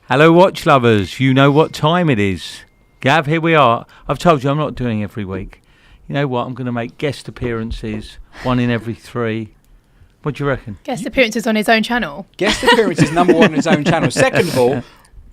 Hello, watch lovers. You know what time it is. Gav, here we are. I've told you I'm not doing every week. You know what? I'm going to make guest appearances, one in every 3. What do you reckon? Guest appearances on his own channel. Guest appearances number 1 on his own channel. Second of all,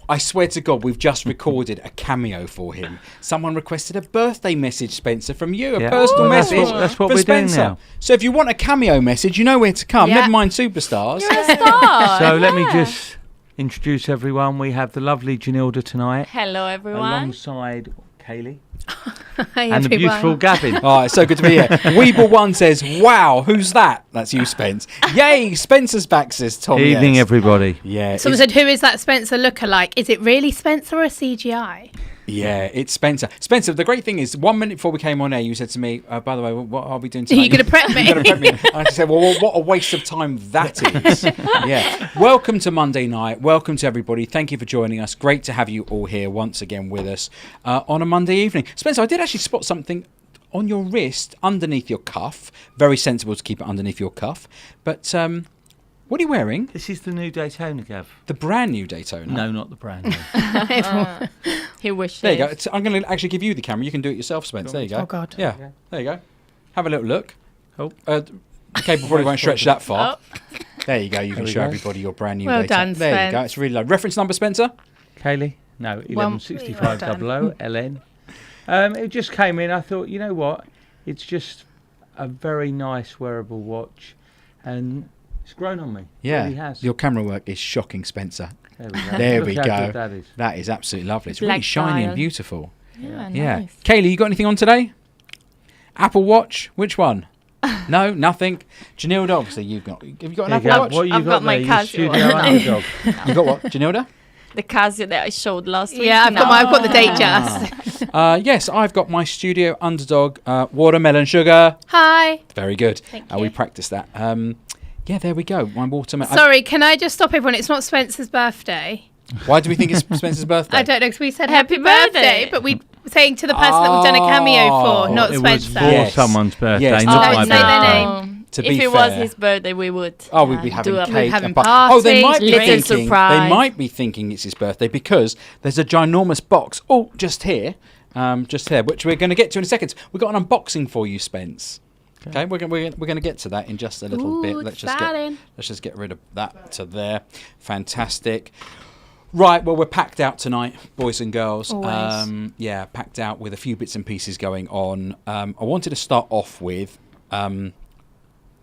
I swear to God, we've just recorded a cameo for him. Someone requested a birthday message, Spencer, from you, a personal message. That's what for we're Spencer. doing now. So if you want a cameo message, you know where to come. Yeah. Never mind superstars. You're a star. So let me just introduce everyone. We have the lovely Janilda tonight. Hello, everyone. Alongside Kaylee. Hi, And the beautiful Gavin. Oh, it's so good to be here. Weeble1 says, wow, who's that? That's you, Spence. Yay, Spencer's back, says Tom. Evening, yes. everybody. Yeah. Someone said, who is that Spencer lookalike? Is it really Spencer or a CGI? Yeah, it's Spencer. Spencer, the great thing is, 1 minute before we came on air, you said to me, by the way, what are we doing Are tonight? you going to prep me? You're going to prep me. And I said, well, what a waste of time that is. Yeah. Welcome to Monday night. Welcome to everybody. Thank you for joining us. Great to have you all here once again with us on a Monday evening. Spencer, I did actually spot something on your wrist underneath your cuff. Very sensible to keep it underneath your cuff. But what are you wearing? This is the new Daytona, Gav. The brand new Daytona. No, not the brand new. He wishes. There you go. I'm going to actually give you the camera. You can do it yourself, Spence. There you go. Oh, God. Yeah. There you go. Have a little look. Oh. The cable probably won't stretch that far. Oh. There you go. You can we show go. everybody your brand new Well Daytona. done, There you go. Spence. It's really low. Reference number, Spencer? Kaylee? No, Well 116500 LN. It just came in. I thought, you know what? It's just a very nice wearable watch. And it's grown on me. It Yeah. really has. Your camera work is shocking, Spencer. There we go. There Look we how go. good that is. That is absolutely lovely. It's really Black shiny and dial. beautiful. Yeah, Yeah. nice. Kaylee, you got anything on today? Apple Watch? Which one? No, nothing. Janilda, obviously you've got. Have you got an There you Apple go. Watch? What you I've got my there? Casio. Your studio underdog. You got what? Janilda? The Casio that I showed last week. Yeah, I've got the date just. Yes, I've got my Studio Underdog watermelon sugar. Hi. Very good. Thank We you. practiced that. Yeah, there we go. My watermelon. Sorry, can I just stop everyone? It's not Spencer's birthday. Why do we think it's Spencer's birthday? I don't know, because we said Happy happy birthday, birthday. but we saying to the person that we've done a cameo for, not It was Spencer. for Yes. someone's birthday, Yes. not Don't my say their birthday. name. To if be it was fair- his birthday, we would. Oh, we'd be having do a cake. having and oh, they might be parties, thinking. little surprise. They might be thinking it's his birthday because there's a ginormous box. Oh, just here, which we're going to get to in a second. We've got an unboxing for you, Spence. Okay, we're going to get to that in just a little bit. Let's just get rid of that to there. Fantastic. Right, well, we're packed out tonight, boys and girls. Always. Yeah, packed out with a few bits and pieces going on. I wanted to start off with down,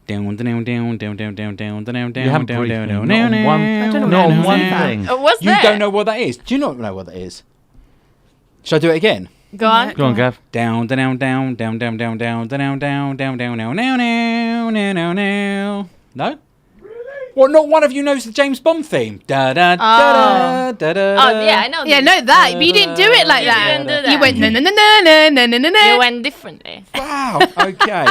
down, down, down, down, down, down, down, down, You haven't down, briefed down, me. down, Not on down, one, I don't know not what on one that thing. What's You that? don't know what that is. Do you not know what that is? Shall I do it again? Go on. Go on, Gav. Down, down, down, down, down, down, down, down, down, down, down, down, down, down, down, down. No? Well, not one of you knows the James Bond theme. Da da da da da. Oh, yeah, I know. Yeah, this. no, that. But you didn't do it like You that. didn't do that. You went, no, no, no, no, no, no, no, You no. went differently. Wow. Okay.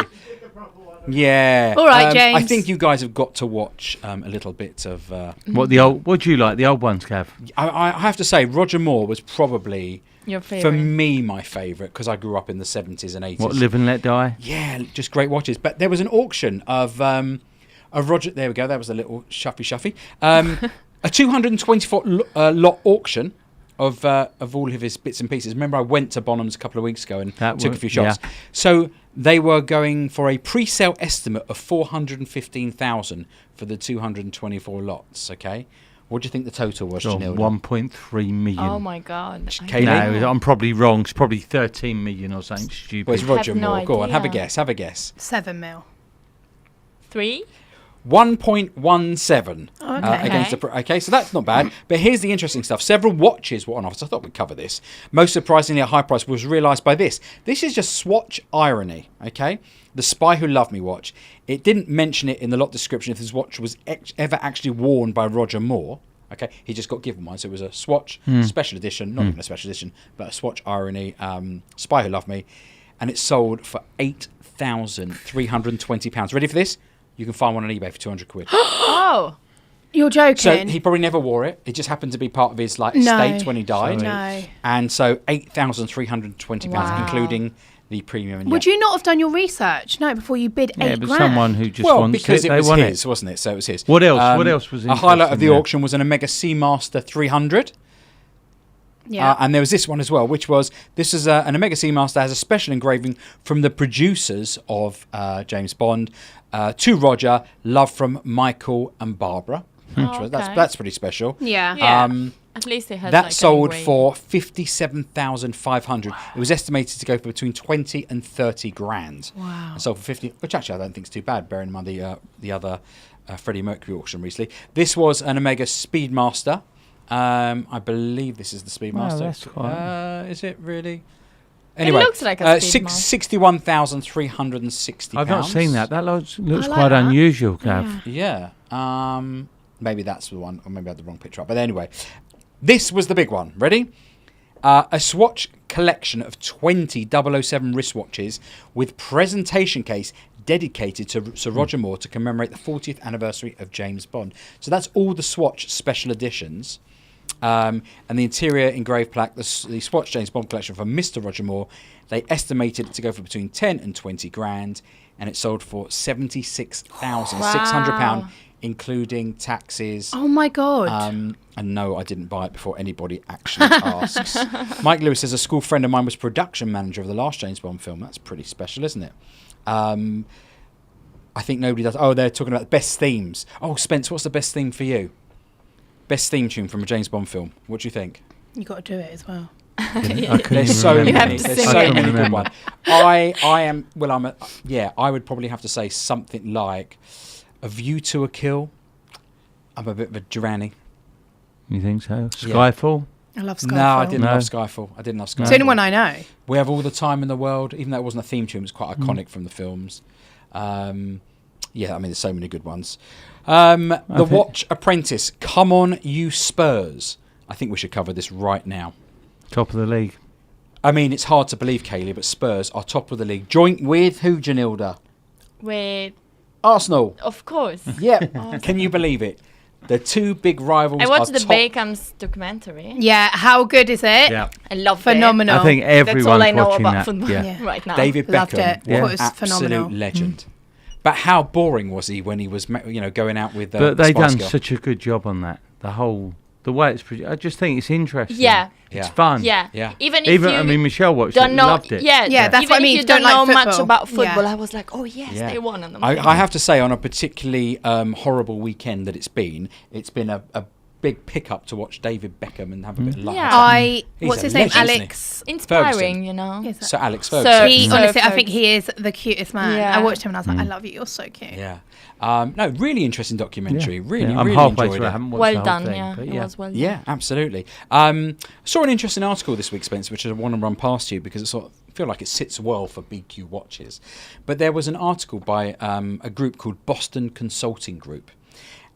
Yeah. All right, I James. think you guys have got to watch a little bit of. What do you like? The old ones, Gav? I have to say, Roger Moore was probably Your favorite. for me my favourite because I grew up in the 70s and 80s. What, Live and Let Die? Yeah, just great watches. But there was an auction of Roger. There we go. That was a little shuffy. A 224 lot auction of all of his bits and pieces. Remember, I went to Bonham's a couple of weeks ago and took a few shots. yeah. So they were going for a pre-sale estimate of 415,000 for the 224 lots. Okay, what do you think the total was, Oh, Janilda? 1.3 million. Oh my God. Kaylee? No, I'm probably wrong. It's probably 13 million or something stupid. Well, it's Roger have no Moore. Go on, have a idea. guess. Have a guess. 7 mil. 3? 1.17 Okay. against the okay, so that's not bad. But here's the interesting stuff: several watches were on offer. So I thought we'd cover this. Most surprisingly, at high price was realised by this. This is just Swatch irony. Okay, the Spy Who Loved Me watch. It didn't mention it in the lot description if this watch was ever actually worn by Roger Moore. Okay, he just got given one, so it was a Swatch special edition, not even a special edition, but a Swatch irony Spy Who Loved Me, and it sold for £8,320. Ready for this? You can find one on eBay for 200 quid. Oh. You're joking. So he probably never wore it. It just happened to be part of his estate when he died. No. And so £8,320, Wow. including the premium. Would you not have done your research? No, before you bid Yeah, £8 but grand. someone who just Well, wants because it, it they was want his, it. wasn't it? So it was his. What else? What else was a highlight of interesting the there? auction was an Omega Seamaster 300. Yeah. And there was this one as well, which was this is an Omega Seamaster has a special engraving from the producers of James Bond to Roger, love from Michael and Barbara. Oh, That's pretty special. Yeah. Yeah. At least it has That like, an sold engraving. for 57,500. It was estimated to go for between 20 and 30 grand. Wow. And sold for 50, which actually I don't think is too bad, bearing in mind the other Freddie Mercury auction recently. This was an Omega Speedmaster. I believe this is the Speedmaster. that's quite- Is it really? Anyway, looks like a Speedmaster. 61,360 I've not seen that. That looks I like quite that. unusual, Gav. Yeah. Yeah. Maybe that's the one, or maybe I had the wrong picture up. But anyway, this was the big one. Ready? A swatch collection of 20 007 wristwatches with presentation case dedicated to Sir Roger Moore to commemorate the 40th anniversary of James Bond. So that's all the Swatch special editions. And the interior engraved plaque, the Swatch James Bond collection for Mr. Roger Moore, they estimated it to go for between 10 and 20 grand, and it sold for £76,600, Wow. including taxes. Oh my God. And no, I didn't buy it before anybody actually asks. Mike Lewis says a school friend of mine was production manager of the last James Bond film. That's pretty special, isn't it? I think nobody does. Oh, they're talking about the best themes. Oh, Spence, what's the best theme for you? Best theme tune from a James Bond film. What do you think? You got to do it as well. I couldn't There's even so remember. You have many. to There's sing so it. many good Remember. ones. I am. Well, I would probably have to say something like A View to a Kill. I'm a bit of a Durrani. You think so? Yeah. Skyfall? I love Skyfall. No, I didn't No. love Skyfall. I didn't love Skyfall. It's the only one I know. We Have All the Time in the World, even though it wasn't a theme tune, it was quite iconic from the films. Yeah, I mean, there's so many good ones. The think- Watch Apprentice, Come On You Spurs. I think we should cover this right now. Top of the league. I mean, it's hard to believe, Kaylee, but Spurs are top of the league. Joint with who, Janilda? With, Arsenal. of course. Yeah. Can you believe it? The two big rivals I watched are the top. Beckham's documentary. Yeah, how good is it? Yeah. I loved Phenomenal. I think it. That's everyone's all I know watching about that. football Yeah. Yeah. right now. David Loved Beckham it. was Thought it was absolute phenomenal. legend. But how boring was he when he was, going out with But they've Spice done Girl? such a good job on that. The way it's produced. I just think it's interesting. Yeah. It's Yeah. fun. Yeah. Yeah. Even if you I mean, Michelle watched don't it, know, loved it. Yeah, Yeah, that's even what I mean, if if you you don't don't know like much football. about football, Yeah. I was like, oh yes, Yeah. they won. And I have to say, on a particularly horrible weekend that it's been a big pickup to watch David Beckham and have a bit of laugh. Yeah. He's What's a his name? legend, isn't he? Alex. inspiring, Ferguson. you know. Yes, So Alex So- Ferguson. He, So honestly, I Fergus. think he is the cutest man. Yeah. I watched him and I was like, I love you. You're so cute. Yeah. No, really interesting documentary. Really, Yeah, I'm really halfway enjoyed through. I it. haven't watched the Well whole done, thing, yeah. but It was well done. Yeah, absolutely. Saw an interesting article this week, Spence, which I want to run past you because I feel like it sits well for BQ watches. But there was an article by a group called Boston Consulting Group,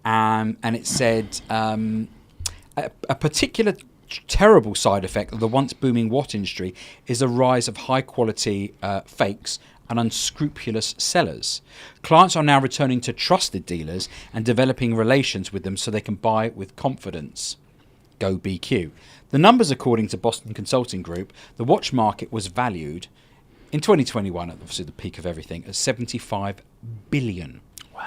and it said a particular terrible side effect of the once booming watch industry is a rise of high quality fakes and unscrupulous sellers. Clients are now returning to trusted dealers and developing relations with them so they can buy with confidence. Go BQ. The numbers, according to Boston Consulting Group, the watch market was valued in 2021, at obviously the peak of everything, at 75 billion. Wow.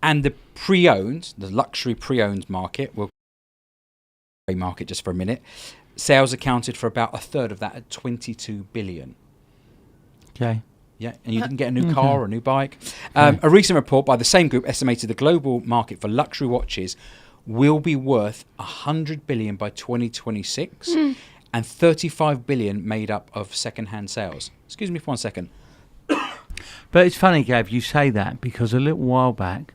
And the pre-owned, the luxury pre-owned market, we'll market just for a minute, sales accounted for about a third of that at 22 billion. Okay. Yeah, and you didn't get a new car or a new bike. A recent report by the same group estimated the global market for luxury watches will be worth 100 billion by 2026 and 35 billion made up of second-hand sales. Excuse me for 1 second. But it's funny, Gav, you say that because a little while back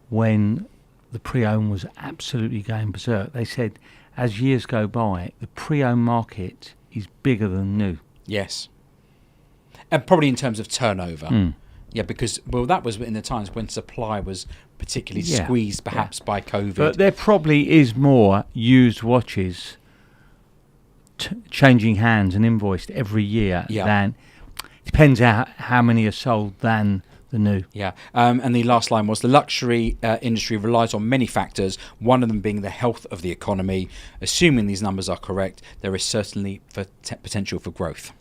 when the pre-owned was absolutely going berserk, they said as years go by, the pre-owned market is bigger than new. Yes. And probably in terms of turnover. Yeah, because, well, that was in the times when supply was particularly Yeah, squeezed perhaps by COVID. But there probably is more used watches changing hands and invoiced every year than... Depends how many are sold than the new. Yeah, and the last line was the luxury industry relies on many factors, one of them being the health of the economy. Assuming these numbers are correct, there is certainly potential for growth.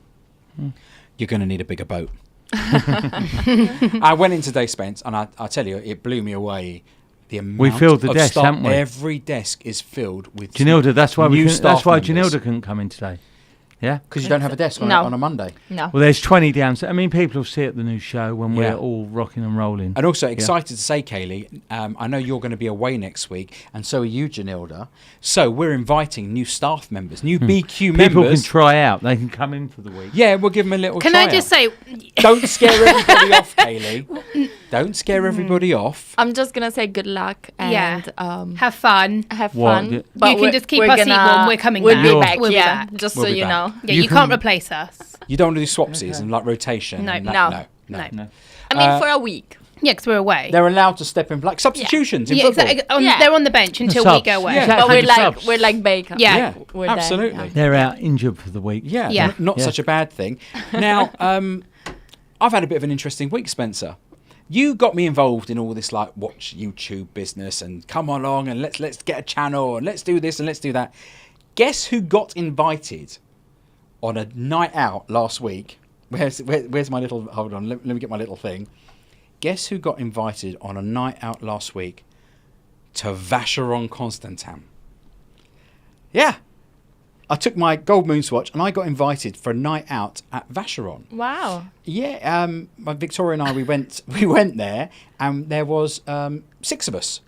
You're going to need a bigger boat. I went in today, Spence, and I tell you, it blew me away The amount We filled the of desk, staff, haven't we? every desk is filled with Janilda, that's why new that's why staff members. Janilda couldn't come in today. Yeah. Because you don't have a desk on, No. on a Monday. No. Well, there's 20 downstairs. I mean, people will see it at the new show when Yeah. we're all rocking and rolling. And also excited to say, Kaylee, I know you're going to be away next week, and so are you, Janilda. So we're inviting new staff members, new BQ People members. can try out. They can come in for the week. Yeah, we'll give them a little Can I tryout. just say, Don't scare everybody off, Kaylee. Don't scare everybody off. I'm just gonna say good luck and have fun. have What? fun. You can we're- just keep we're our seat gonna- warm. We're coming We'll back. be back. We'll be yeah, back. just We'll so be you back. know. Yeah, You you can't can- replace us. You don't want to do swapsies and like rotation. No. and No. no. No. I mean, for a week. Yeah, because we're away. They're allowed to step in, like substitutions in Yeah, football. exactly. Yeah. They're on the bench until we subs. go away. Yeah. Exactly. But The subs. we're like bacon. Yeah. Yeah, We're there, absolutely. yeah. They're out injured for the week. Yeah, Yeah. not Yeah. such a bad thing. Now, I've had a bit of an interesting week, Spencer. You got me involved in all this like watch YouTube business and come along and let's get a channel and let's do this and let's do that. Guess who got invited on a night out last week? Where's my little? Hold on, let me get my little thing. Guess who got invited on a night out last week to Vacheron Constantin? Yeah. I took my gold moon swatch and I got invited for a night out at Vacheron. Wow. Yeah, my Victoria and I we went there and there was 6 of us.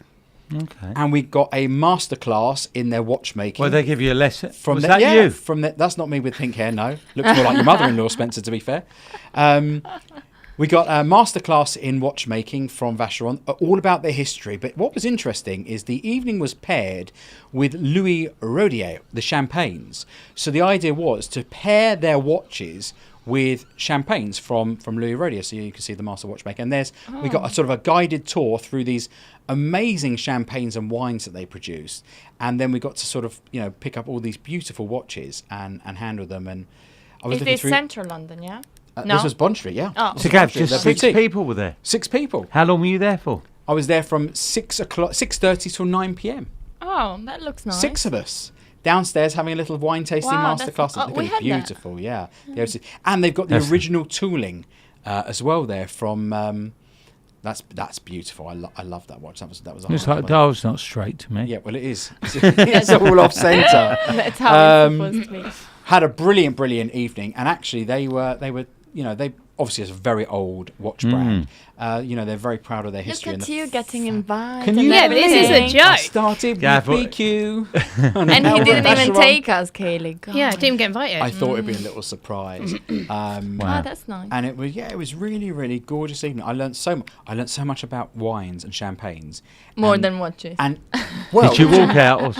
Okay. And we got a masterclass in their watchmaking. Well, they give you a lesson. From Was the- that yeah, you? From that's not me with pink hair, no. Looks more like your mother-in-law, Spencer, to be fair. We got a masterclass in watchmaking from Vacheron, all about their history. But what was interesting is the evening was paired with Louis Rodier, the champagnes. So the idea was to pair their watches with champagnes from Louis Rodier, so you can see the master watchmaker. And we got a sort of a guided tour through these amazing champagnes and wines that they produce. And then we got to sort of, pick up all these beautiful watches and handle them. And I was Is looking this through. central London, yeah? This was Bond Street, yeah. Oh. So, Gav, Street, just the 6 boutique. people were there. 6 people. How long were you there for? I was there from 6:30 till 9 p.m. Oh, that looks nice. 6 of us. Downstairs having a little wine tasting Wow, masterclass. that's- It we was had that. beautiful, yeah. And they've got the That's- original tooling as well there from. That's beautiful. I love that watch. That was a It's highlight. like the dial's not straight to me. Yeah, well, it is. It's all off centre. That's how it's supposed to be. Had a brilliant evening, and actually they were they obviously it's a very old watch brand. They're very proud of their history. Look and at the you getting fa- invited. Can and you Yeah, this is a everything. I joke. started Yeah, with but- BQ. And now he we're didn't at even Vacheron. take us, Kaylee. God. Yeah, didn't get invited. I thought it'd be a little surprise. Wow. Oh, that's nice. And it was really, really gorgeous evening. I learned so much. I learned so much about wines and champagnes. More and, than watches. And well, Did you walk out or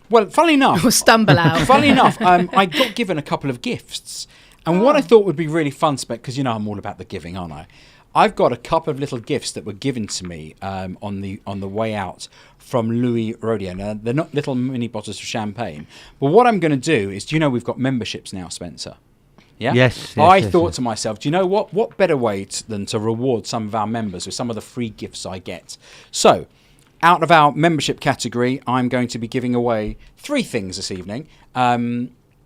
well, funnily enough, Or stumble out. Funnily enough, I got given a couple of gifts. And what I thought would be really fun, because I'm all about the giving, aren't I? I've got a couple of little gifts that were given to me on the way out from Louis Rodier. Now, they're not little mini bottles of champagne. But what I'm going to do is, we've got memberships now, Spencer? Yeah? Yes, I yes, thought yes. to myself, do you know what? What better way than to reward some of our members with some of the free gifts I get? So, out of our membership category, I'm going to be giving away 3 things this evening.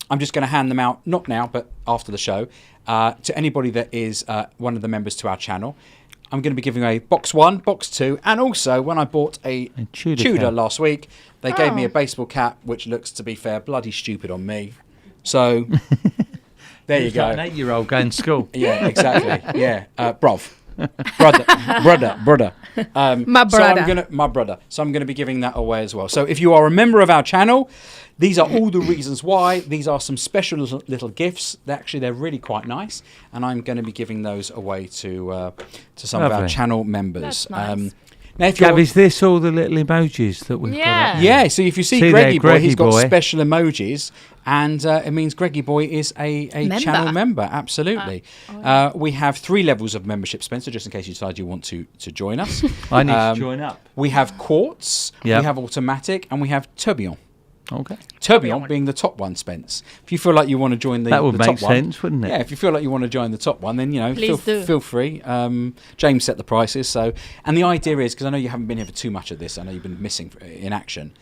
I'm just going to hand them out, not now, but after the show, to anybody that is one of the members to our channel. I'm going to be giving away box 1, box 2, and also when I bought a Tudor Tudor cap. last week, they gave me Oh. a baseball cap, which looks, to be fair, bloody stupid on me. So, there you It's like go. an 8-year-old going to school. Yeah, exactly. Yeah, brov. Brother. My brother. My brother. So I'm going to be giving that away as well. So if you are a member of our channel, these are all the reasons why. These are some special little gifts. They're really quite nice, and I'm going to be giving those away to some of our Lovely. channel members. That's nice. Now, if you're Gav, is this all the little emojis that we've Yeah. got? up? yeah, so if you see See there, Greggy Boy, he's Greggy got Boy. special emojis, and it means Greggy Boy is a Member. channel member. Absolutely. We have 3 levels of membership, Spencer, just in case you decide you want to join us. I need to join up. We have quartz, Yep. we have automatic, and we have tourbillon. Okay. Tourbillon being the top one, Spence. If you feel like you want to join the That would the make top one, sense, wouldn't it? yeah, if you feel like you want to join the top one, then Please do. feel free. James set the prices, so and the idea is, because I know you haven't been here for too much of this, I know you've been missing in action,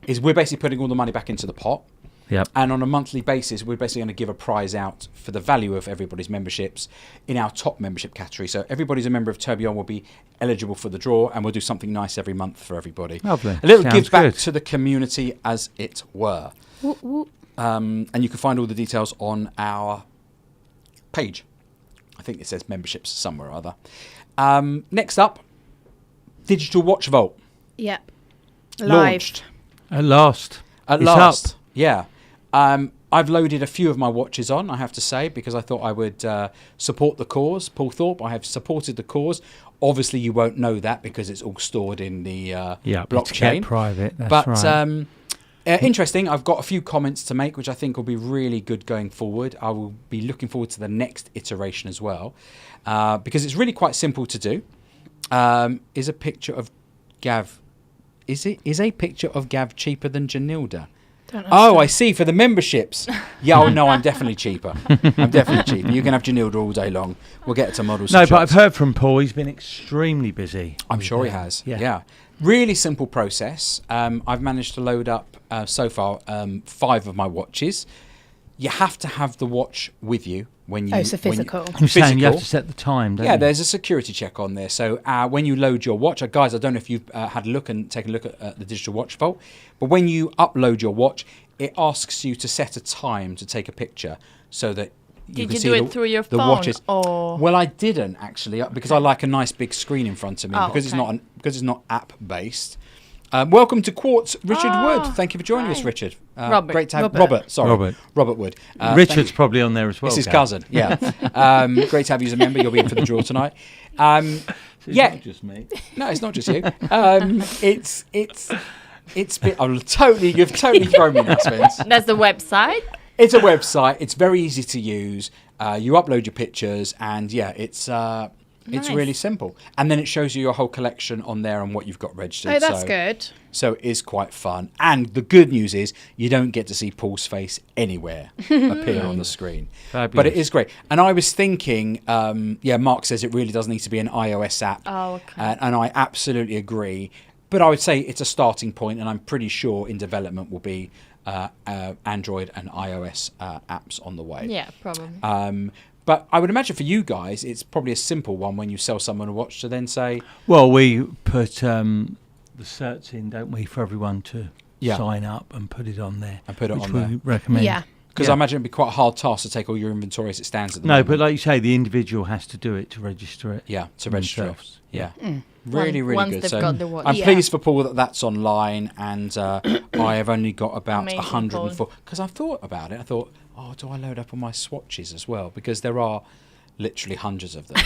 is we're basically putting all the money back into the pot. Yep. And on a monthly basis, we're basically going to give a prize out for the value of everybody's memberships in our top membership category. So everybody's a member of Tourbillon will be eligible for the draw, and we'll do something nice every month for everybody. Lovely. A little Sounds give back good. to the community, as it were. Whoop, whoop. And you can find all the details on our page. I think it says memberships somewhere or other. Next up, Digital Watch Vault. Yep. Live. Launched. At last. At It's last. up. Yeah. I've loaded a few of my watches on, I have to say, because I thought I would support the cause. Paul Thorpe, I have supported the cause. Obviously, you won't know that because it's all stored in the It's blockchain. kept private. That's But right. interesting, I've got a few comments to make, which I think will be really good going forward. I will be looking forward to the next iteration as well, because it's really quite simple to do. Is a picture of Gav... Is a picture of Gav cheaper than Janilda? Don't Oh, I see. For the memberships. Yeah, oh no, I'm definitely cheaper. I'm definitely cheaper. You can have Janilda all day long. We'll get to models. No, but I've heard from Paul. He's been extremely busy. I'm with sure he them. has. Yeah. Really simple process. I've managed to load up so far 5 of my watches. You have to have the watch with you when you. Oh, so physical. You're saying you have Physical. to set the time, don't Yeah, you? there's a security check on there. So when you load your watch, guys, I don't know if you've had a look and taken a look at the Digital Watch Vault, but when you upload your watch, it asks you to set a time to take a picture so that you Did can you see do it through your the phone watches. or? Well, I didn't actually because I like a nice big screen in front of me Oh, because okay. it's not app based. Welcome to Quartz, Richard Ah, Wood. Thank you for joining us, hi. Richard. Robert. Great to have Robert. Robert Wood. Richard's probably on there as well. It's his Gav. cousin. Yeah. Great to have you as a member. You'll be in for the draw tonight. It's Yeah. not just me. No, it's not just you. It's been, you've totally thrown me now, Spence. That's the website. It's a website. It's very easy to use. You upload your pictures, and yeah, it's Nice. really simple. And then it shows you your whole collection on there and what you've got registered. Oh, that's so, good. So it is quite fun. And the good news is you don't get to see Paul's face anywhere appear on the screen. Fabulous. But it is great. And I was thinking, Mark says it really does need to be an iOS app. Oh, okay. And I absolutely agree. But I would say it's a starting point, and I'm pretty sure in development will be Android and iOS apps on the way. Yeah, probably. But I would imagine for you guys, it's probably a simple one when you sell someone a watch to then say, Well, we put the certs in, don't we, for everyone to Yeah. sign up and put it on there. And put it which on we there. recommend. Yeah. because Yeah. I imagine it'd be quite a hard task to take all your inventory as it stands at the No, moment. but like you say, the individual has to do it to register it. Yeah, to register it. themselves. Yeah. Really, really Once good. they've So got the watch. I'm Yeah. pleased for Paul that that's online, and I have only got about Amazing, 104. Because I've thought about it. I thought, oh, do I load up on my swatches as well? Because there are literally hundreds of them.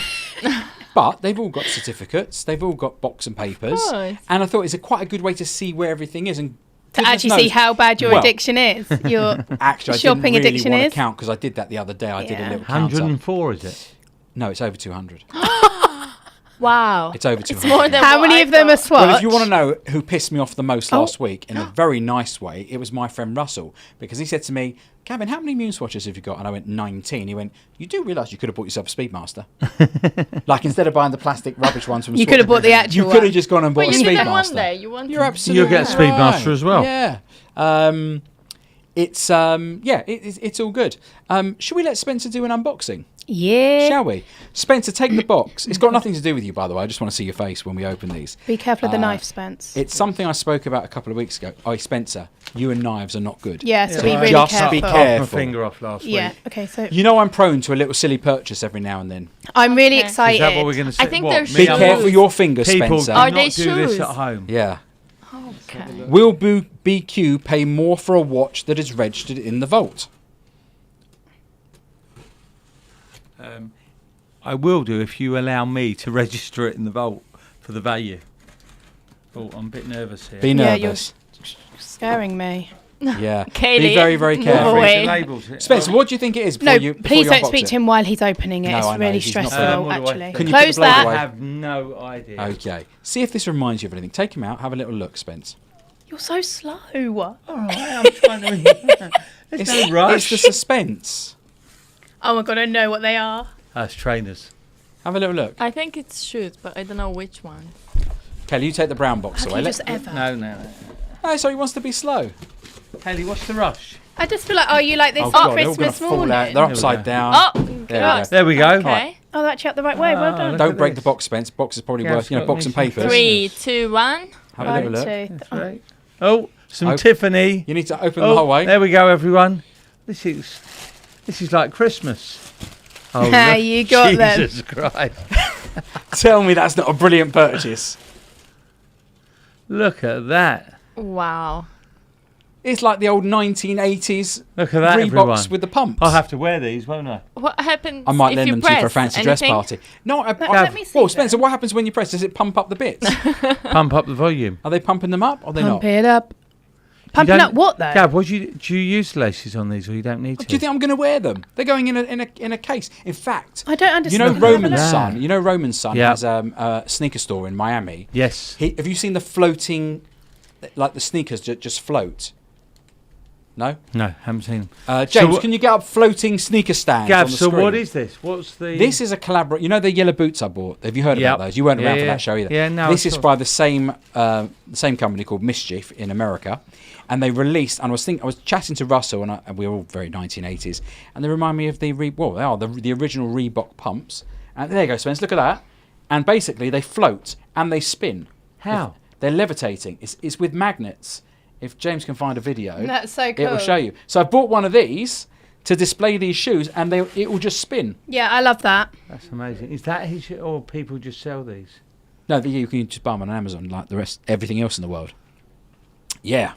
But they've all got certificates. They've all got box and papers. course. And I thought it's quite a good way to see where everything is. And To goodness actually see knows- how bad your Well, addiction is. Your Actually, I shopping didn't really addiction want is. to count because I did that the other day. I did a Yeah. little count. 104, is it? No, it's over 200. Wow. It's over 200. It's more than How what many I of them are thought. Swatch? Well, if you want to know who pissed me off the most Oh. last week, in a very nice way, it was my friend Russell, because he said to me, Gavin, how many Mune swatches have you got? And I went, 19. He went, you do realise you could have bought yourself a Speedmaster. Like, instead of buying the plastic rubbish ones from You could have bought the you actual could have one. just gone and bought But a you did that Speedmaster. one day. You want You're to- absolutely You'll get a Speedmaster right. as well. Yeah. It's all good. Should we let Spencer do an unboxing? Yeah. Shall we? Spencer, take the box. It's got nothing to do with you, by the way. I just want to see your face when we open these. Be careful of the knife, Spence. It's something I spoke about a couple of weeks ago. Oh, Spencer, you and knives are not good. Yeah, so Yeah. be really Just careful. be Half careful. my finger off last Yeah. week. Okay. So You know I'm prone to a little silly purchase every now and then. I'm really Okay. excited. Is that what we're going to say? I think What, they're me Be shoes. and careful Paul? your fingers, People do Spencer. Are not they do this shoes? at home. Yeah. Okay. Will BQ pay more for a watch that is registered in the vault? I will do if you allow me to register it in the vault for the value. Oh, I'm a bit nervous here. Be Yeah, you're nervous. scaring me. Yeah. Kaylee, Be very, very move careful. away. Read the labels here. Spencer, what do you think it is before No, you before please you don't unbox speak it? to him while he's opening it. No, It's I know, really he's not stressful, very- what do I actually. think? Can you put Close the blade that. away? I have no idea. Okay. See if this reminds you of anything. Take him out. Have a little look, Spence. You're so slow. All right, I'm trying to... There's no It's rush. the suspense. Oh my god, I know what they are. That's trainers. Have a little look. I think it's shoes, but I don't know which one. Kelly, you take the brown box How away. can you just ever? No. No, sorry, he wants to be slow. Haley, what's the rush? I just feel like, are you like this Oh, on God, they're all going to Christmas fall morning? out. They're upside down. Oh, There we God. go. There we go. Okay. Oh, actually up the right way. Well done. look Don't at break this. the box, Spence. Box is probably Yeah, worth, it's got box and me some papers. 3, 2, 1. Have a little look. That's right. Oh, some Oh. Tiffany. You need to open the whole way. There we go, everyone. This is like Christmas. Oh, look, You got them. Jesus Christ. Tell me that's not a brilliant purchase. Look at that. Wow. It's like the old 1980s Look at that, Reeboks everyone. with the pumps. I'll have to wear these, won't I? What happens I might if lend you them to you for a press fancy dress anything? party. No, let me see well, Spencer, them. what happens when you press? Does it pump up the bits? Pump up the volume. Are they pumping them up? Or are they Pump not? it up. Pumping don't- up what though? Gav, do you use laces on these, or you don't need to? Do you think I'm going to wear them? They're going in a case. In fact, I don't you understand. know Let me have a Roman's look. son. You know Roman's son Yeah. has a sneaker store in Miami. Yes. Have you seen the floating, like the sneakers just float? No, No, haven't seen them. James, what- can you get up floating sneaker stands on Gav, the so screen? what is this? What's the? This is a collaboration. You know the yellow boots I bought? Have you heard Yep. about those? You weren't around Yeah, for yeah. that show either. Yeah, no, This I is saw. by the same company called Mischief in America, and they released. And I was chatting to Russell, and we were all very 1980s, and they remind me of the the original Reebok pumps. And there you go, Spence. Look at that. And basically, they float and they spin. How? They're levitating. It's with magnets. If James can find a video, That's so it will cool. show you. So I bought one of these to display these shoes, and it will just spin. Yeah, I love that. That's amazing. Is that his, or people just sell these? No, you can just buy them on Amazon like the rest, everything else in the world. Yeah.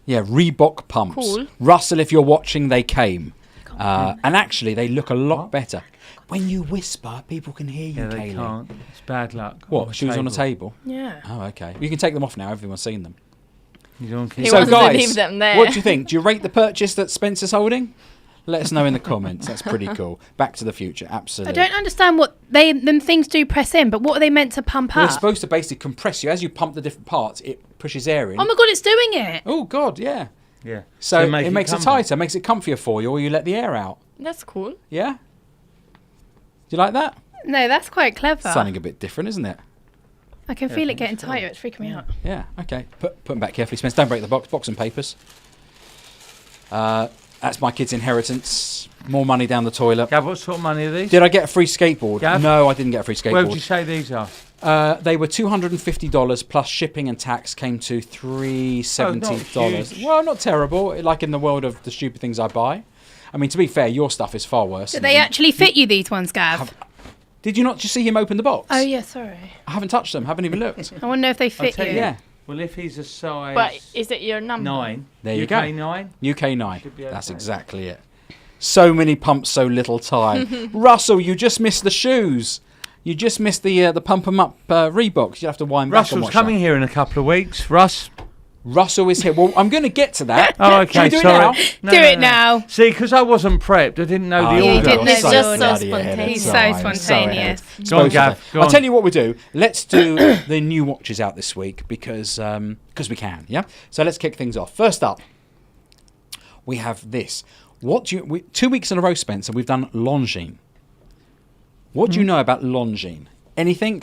Yeah, Reebok pumps. Cool. Russell, if you're watching, they came. And actually, they look a lot better. When you whisper, people can hear you, Yeah, they Kaylee. can't. It's bad luck. What, shoes on a table? Yeah. Oh, okay. You can take them off now. Everyone's seen them. You don't He keep- So, wants to guys, leave them there. what do you think? Do you rate the purchase that Spencer's holding? Let us know in the comments. That's pretty cool. Back to the Future, I absolutely. don't understand what them things do press in, but what are they meant to pump Well, up? it's supposed to basically compress you. As you pump the different parts, it pushes air in. Oh my god, it's doing it. Oh, God, yeah. Yeah. So make it makes it comfortable. tighter, makes it comfier for you, or you let the air out. That's cool. Yeah? Do you like that? No, that's quite clever. Something a bit different, isn't it? I can feel it getting tighter. It's freaking me out. Yeah, okay. Put them back carefully, Spence. Don't break the box and papers. That's my kid's inheritance. More money down the toilet. Gav, what sort of money are these? Did I get a free skateboard? Gav? No, I didn't get a free Where would you skateboard. say these are? They were $250 plus shipping and tax came to $370. huge. Well, not terrible. Like in the world of the stupid things I buy. I mean, to be fair, your stuff is far worse. Do they actually fit you, these ones, Gav? Did you not just see him open the box? Oh, yeah, sorry. I haven't touched them. Haven't even looked. I wonder if they I'll fit tell you. you. Yeah. Well, if he's a size But is it your number? 9, There you UK go. 9. UK 9. Should be That's okay. exactly it. So many pumps, so little time. Russell, you just missed the shoes. You just missed the pump 'em up Reeboks. You have to wind back and Russell's watch coming that. here in a couple of weeks. Russ. Russell is here. Well, I'm going to get to that. Oh, Shall okay. we do sorry. it now? No, Do no, it no. now. See, because I wasn't prepped. I didn't know Oh, the you order. didn't know It's the just order. so bloody ahead. spontaneous. He's So so ahead. spontaneous. Go on, Suppose Gav. so. Go I'll on. tell you what we do. Let's do the new watches out this week because we can. Yeah. So let's kick things off. First up, we have this. 2 weeks in a row, Spencer, we've done Longines. What do you know about Longines? Anything?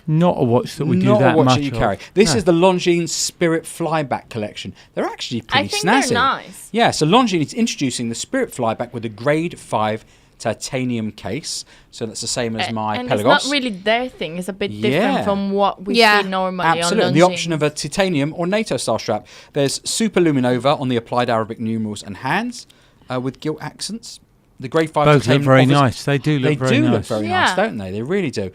Not a watch that we do Not that a watch much that you of. carry. This No. is the Longines Spirit Flyback collection. They're actually pretty I think snazzy. they're nice. Yeah, so Longines is introducing the Spirit Flyback with a grade 5 titanium case. So that's the same as my and Pelagos. it's not really their thing. It's a bit Yeah. different from what we Yeah. see normally Absolutely. on The Longines. option of a titanium or NATO style strap. There's Super Luminova on the applied Arabic numerals and hands with gilt accents. The grade 5 Both look titanium very offers- nice. They do look They very do nice. look very nice, Yeah. don't they? They really do.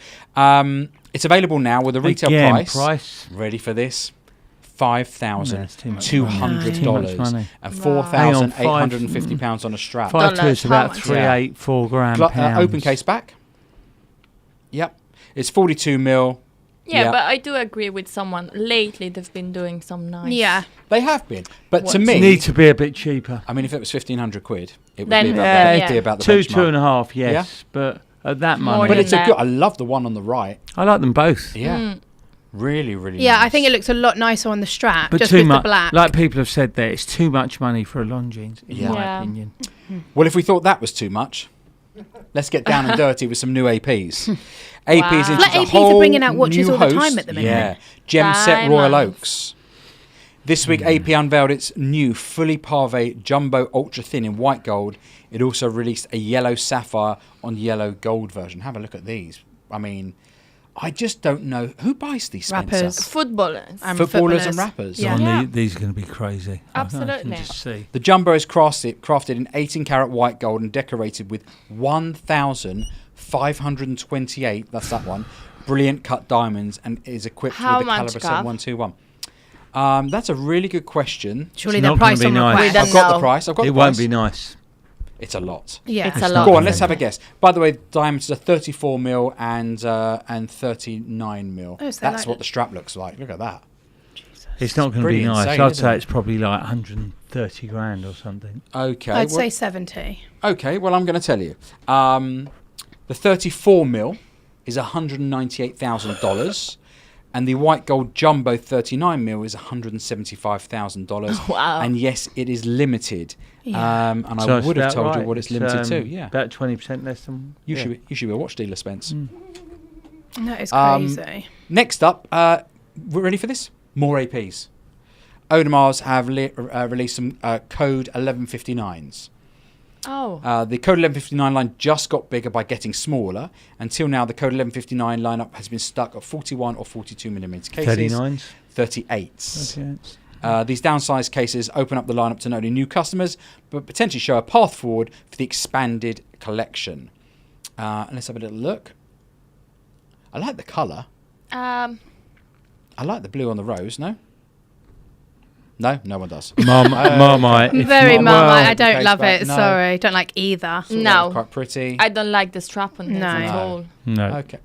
It's available now with a retail Again, price. Ready for this? That's too much $5,200 money. and Wow. £4,850 on a strap. 5 2 is about Dollars, how 3, much? 8, 4 grand. Open case back. Yep. It's 42 mil. Yeah, Yeah. but I do agree with someone. Lately, they've been doing some nice. Yeah. They have been. But to What? me, Need to be a bit cheaper. I mean, if it was 1,500 quid, it would Then- be about, Yeah, it'd be about the 2, benchmark. 2.5, yes. But at that More money, But than it's a that. good. I love the one on the right. I like them both. Yeah. Mm. Really, really Yeah, nice. I think it looks a lot nicer on the strap, But just too with the much. black. Like people have said there, it's too much money for a Longines, in Yeah. my Yeah. opinion. Well, if we thought that was too much, let's get down and dirty with some new APs. APs Wow. into Like a APs are whole bringing out watches new all the host. time at the minute. Yeah, Gem Set Royal Diamonds. Oaks. This week, AP unveiled its new fully pavé jumbo ultra thin in white gold. It also released a yellow sapphire on yellow gold version. Have a look at these. I mean, I just don't know who buys these, Spencer. Rappers. Footballers. Footballers and rappers. Yeah. Yeah. These are going to be crazy. Absolutely. I can just see. The jumbo is crafted in 18 karat white gold and decorated with 1,528. That's that one. Brilliant cut diamonds and is equipped How with a much, caliber Gav? 7121. That's a really good question. Surely It's the not price gonna on be nice. request. We don't I've got know. the price. I've got It the won't price. be nice. It's a lot. Yeah. It's a lot. Go on, isn't let's have a it? guess. By the way, diameters are 34 mil and 39 mil. Oh, so That's like what the strap looks like. Look at that. It's not going to pretty be nice. insane, I'd isn't say it? it's probably like 130 grand or something. Okay. I'd well, say 70. okay. Well, I'm going to tell you. The 34 mil is $198,000, and the white gold jumbo 39 mil is $175,000. Wow. And yes, it is limited. Yeah. And So I it's would have about told you right. what it's limited to. Yeah. About 20% less than. You should be a watch dealer, Spence. That is crazy. Next up, we're ready for this? More APs. Audemars have released some Code 1159s. Oh. The Code 1159 line just got bigger by getting smaller. Until now, the Code 1159 lineup has been stuck at 41 or 42 millimeter cases. 39s. 38s. 38s. These downsized cases open up the lineup to not only new customers, but potentially show a path forward for the expanded collection. Let's have a little look. I like the colour. I like the blue on the rose, no? No one does. Marmite. if Very not- Marmite. well, I don't case love back, it. no. Sorry. Don't like either. Thought that No. was quite pretty. I don't like the strap on this No. at No. all. No. Okay.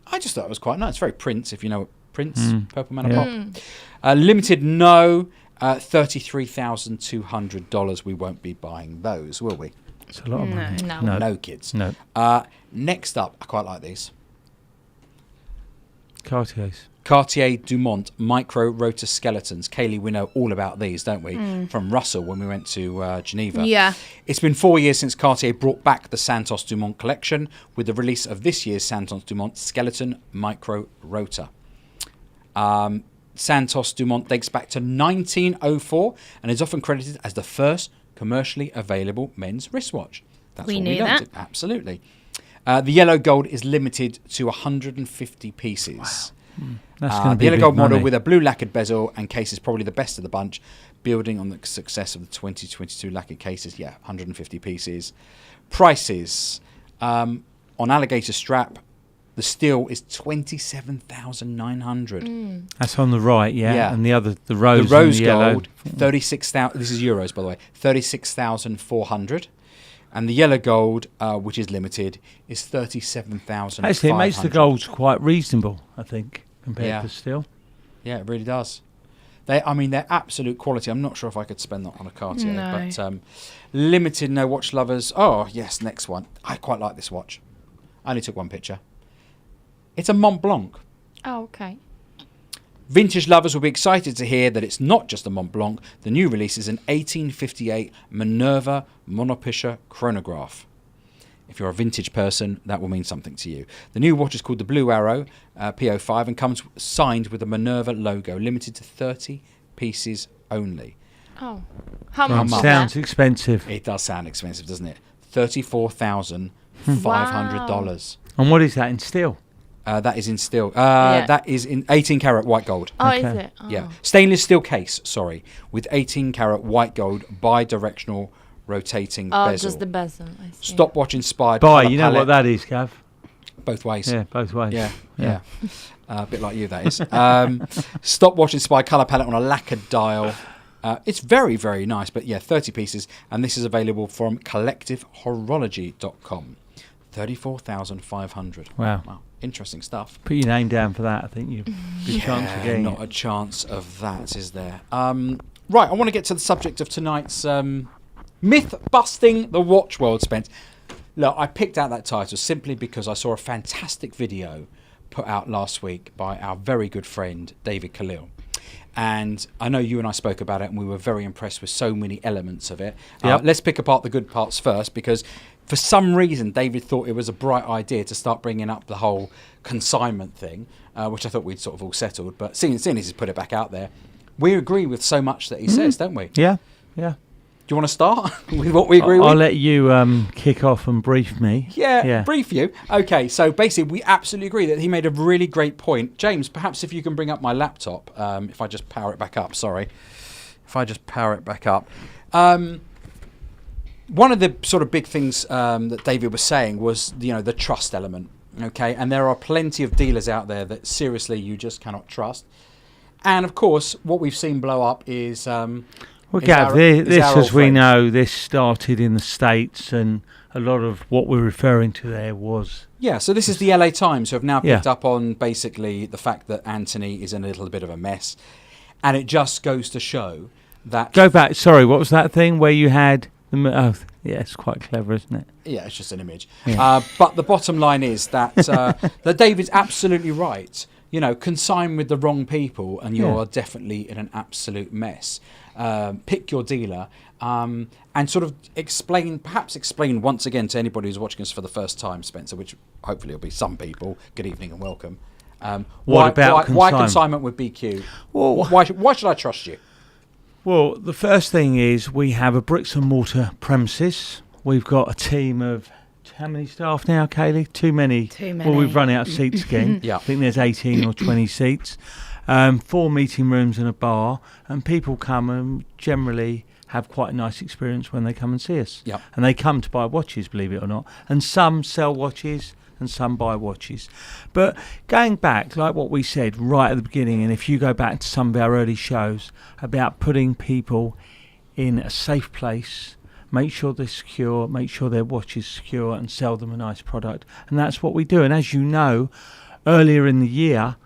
I just thought it was quite nice. It's very Prince, if you know what Prince, Purple Man Yeah. of Pop. Limited, no. $33,200. We won't be buying those, will we? It's a lot of money. No. No. No, kids. No. Next up, I quite like these. Cartiers. Cartier Dumont micro rotor skeletons. Kaylee, we know all about these, don't we? From Russell when we went to Geneva. Yeah. It's been 4 years since Cartier brought back the Santos Dumont collection with the release of this year's Santos Dumont skeleton micro rotor. Santos Dumont dates back to 1904 and is often credited as the first commercially available men's wristwatch. That's We what knew we learned. that. Absolutely. The yellow gold is limited to 150 pieces. That's going to The be yellow big gold model money. with a blue lacquered bezel and case is probably the best of the bunch, building on the success of the 2022 lacquered cases. Yeah, 150 pieces. Prices. On alligator strap, the steel is 27,900. That's on the right, yeah. Yeah. And the other, the The rose, rose and the yellow. gold, 36,000. This is euros, by the way. 36,400. And the yellow gold, which is limited, is 37,500. Actually, it makes the golds quite reasonable, I think, compared Yeah. to steel. Yeah, it really does. They're absolute quality. I'm not sure if I could spend that on a Cartier, No. but limited, no watch lovers. Oh yes, next one. I quite like this watch. I only took one picture. It's a Mont Blanc. Oh, okay. Vintage lovers will be excited to hear that it's not just a Mont Blanc. The new release is an 1858 Minerva Monopiscia chronograph. If you're a vintage person, that will mean something to you. The new watch is called the Blue Arrow PO5 and comes signed with the Minerva logo, limited to 30 pieces only. Oh. How Well, much? much? is sounds that? expensive. It does sound expensive, doesn't it? $34,500. And what is that in steel? That is in steel. Yeah. That is in 18 karat white gold. Oh, is Okay. it? Oh. Yeah, stainless steel case. Sorry, with 18 karat white gold bi-directional rotating Oh, bezel. just the bezel. I see. Stopwatch inspired. Buy, colour you know what palette. that is, Gav? Both ways. Yeah, both ways. Yeah. A bit like you, that is. Stopwatch inspired colour palette on a lacquered dial. It's very, very nice, but yeah, 30 pieces, and this is available from collectivehorology.com. 34,500. Wow. Interesting stuff. Put your name down for that. I think you've good chance of getting Not it. a chance of that, is there? Right, I want to get to the subject of tonight's myth busting the watch world, Spence. Look, I picked out that title simply because I saw a fantastic video put out last week by our very good friend David Khalil. And I know you and I spoke about it and we were very impressed with so many elements of it. Yep. Let's pick apart the good parts first, because for some reason David thought it was a bright idea to start bringing up the whole consignment thing, which I thought we'd sort of all settled. But seeing as he's put it back out there, we agree with so much that he says, don't we? Yeah, yeah. Do you want to start with what we agree with? I'll let you kick off and brief me. Yeah, brief you. Okay, so basically we absolutely agree that he made a really great point. James, perhaps if you can bring up my laptop, if I just power it back up, sorry. If I just power it back up. One of the sort of big things that David was saying was, the trust element, okay? And there are plenty of dealers out there that seriously you just cannot trust. And of course, what we've seen blow up is... Well, Gav, this, as we know, this started in the States, and a lot of what we're referring to there was... Yeah, so this is the LA Times, who have now picked up on basically the fact that Anthony is in a little bit of a mess. And it just goes to show that... Go back, sorry, what was that thing where you had... yeah, it's quite clever, isn't it? Yeah, it's just an image. Yeah. But the bottom line is that, that David's absolutely right. Consign with the wrong people and you're definitely in an absolute mess. Pick your dealer and sort of explain once again to anybody who's watching us for the first time, Spencer, which hopefully will be some people. Good evening and welcome. Why consignment with BQ? Well, why should I trust you? Well, the first thing is we have a bricks and mortar premises. We've got a team of how many staff now, Kaylee? Too many. Well, we've run out of seats again. Yeah. I think there's 18 or 20 seats. 4 meeting rooms and a bar, and people come and generally have quite a nice experience when they come and see us. Yep. And they come to buy watches, believe it or not. And some sell watches and some buy watches. But going back, like what we said right at the beginning, and if you go back to some of our early shows about putting people in a safe place, make sure they're secure, make sure their watch is secure, and sell them a nice product. And that's what we do. And as you know, earlier in the year,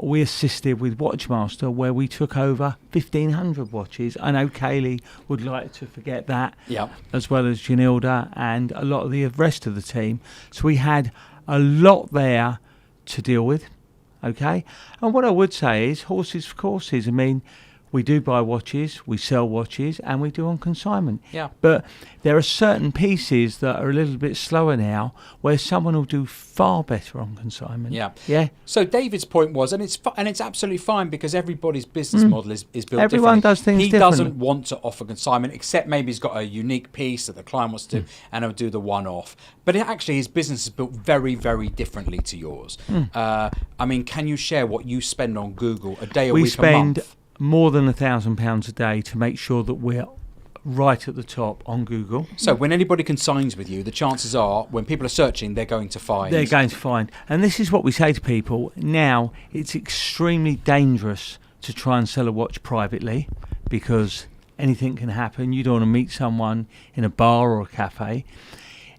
we assisted with Watchmaster, where we took over 1,500 watches. I know Kaylee would like to forget that, as well as Janilda and a lot of the rest of the team. So we had a lot there to deal with, okay? And what I would say is horses for courses. I mean, we do buy watches, we sell watches, and we do on consignment. Yeah. But there are certain pieces that are a little bit slower now, where someone will do far better on consignment. Yeah. Yeah. So David's point was, and it's absolutely fine because everybody's business model is built Everyone differently. does things He differently. doesn't want to offer consignment, except maybe he's got a unique piece that the client wants to do, and he'll do the one-off. But actually, his business is built very, very differently to yours. I mean, can you share what you spend on Google a day, a week, a month? More than £1,000 a day to make sure that we're right at the top on Google. So when anybody consigns with you, the chances are when people are searching, they're going to find. And this is what we say to people. Now, it's extremely dangerous to try and sell a watch privately because anything can happen. You don't want to meet someone in a bar or a cafe.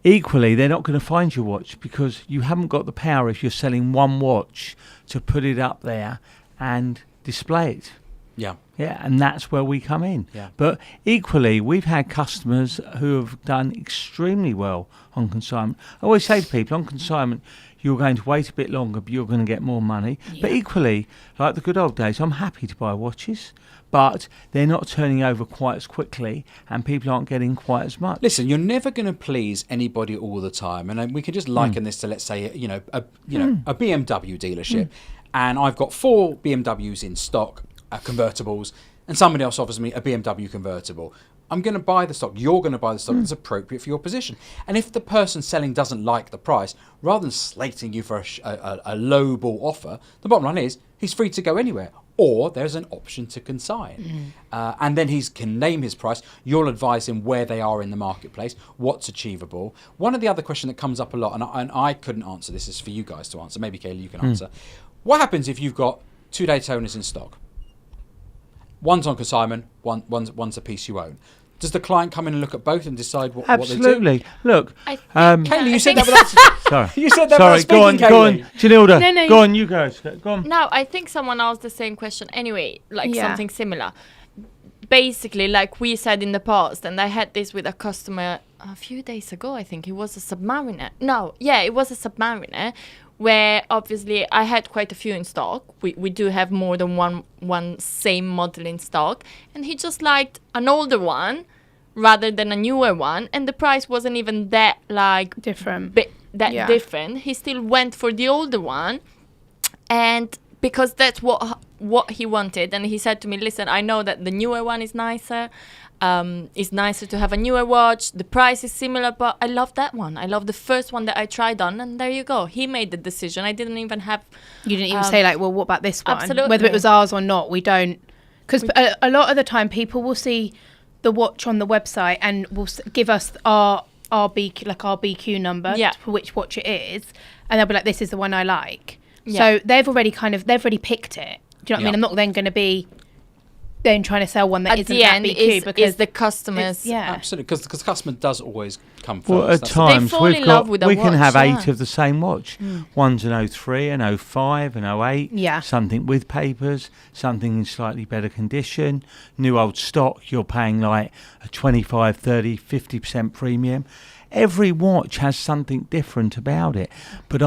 Equally, they're not going to find your watch because you haven't got the power, if you're selling one watch, to put it up there and display it. Yeah. Yeah, and that's where we come in. Yeah. But equally, we've had customers who have done extremely well on consignment. I always say to people, on consignment, you're going to wait a bit longer, but you're going to get more money. Yeah. But equally, like the good old days, I'm happy to buy watches, but they're not turning over quite as quickly, and people aren't getting quite as much. Listen, you're never going to please anybody all the time, and we can just liken this to, let's say, a BMW dealership, and I've got 4 BMWs in stock. Convertibles, and somebody else offers me a BMW convertible. I'm going to buy the stock. You're going to buy the stock that's appropriate for your position. And if the person selling doesn't like the price, rather than slating you for a low ball offer, the bottom line is he's free to go anywhere. Or there's an option to consign. And then he can name his price. You'll advise him where they are in the marketplace, what's achievable. One of the other questions that comes up a lot, and I couldn't answer this, is for you guys to answer. Maybe, Kaylee, you can answer. What happens if you've got 2 Daytonas in stock? One's on consignment, one's a piece you own. Does the client come in and look at both and decide what they do? Absolutely. Look, Kaylee, you said that without... Sorry. You said that without speaking, go on, Janilda. No. Go on, you guys. Go on. No, I think someone asked the same question anyway, something similar. Basically, like we said in the past, and I had this with a customer a few days ago, I think. It was a Submariner. It was a Submariner, where obviously I had quite a few in stock. We do have more than one same model in stock, and he just liked an older one rather than a newer one, and the price wasn't even that different. Different. He still went for the older one, and because that's what he wanted, and he said to me, "Listen, I know that the newer one is nicer. It's nicer to have a newer watch. The price is similar, but I love that one. I love the first one that I tried on, and there you go. He made the decision. I didn't even have. You didn't even say like, well, what about this one? Absolutely. Whether it was ours or not, we don't. Because a lot of the time, people will see the watch on the website and will give us our BQ number for which watch it is, and they'll be like, "This is the one I like." Yeah. So they've already picked it. Do you know what I mean? I'm not then going to be then trying to sell one that isn't that BQ because the customers. Absolutely, because the customer does always come first. Well, at times we can have watch, 8 of the same watch. One's an 03, an 05, an 08. Yeah. Something with papers, something in slightly better condition. New old stock, you're paying like a 25, 30, 50% premium. Every watch has something different about it. But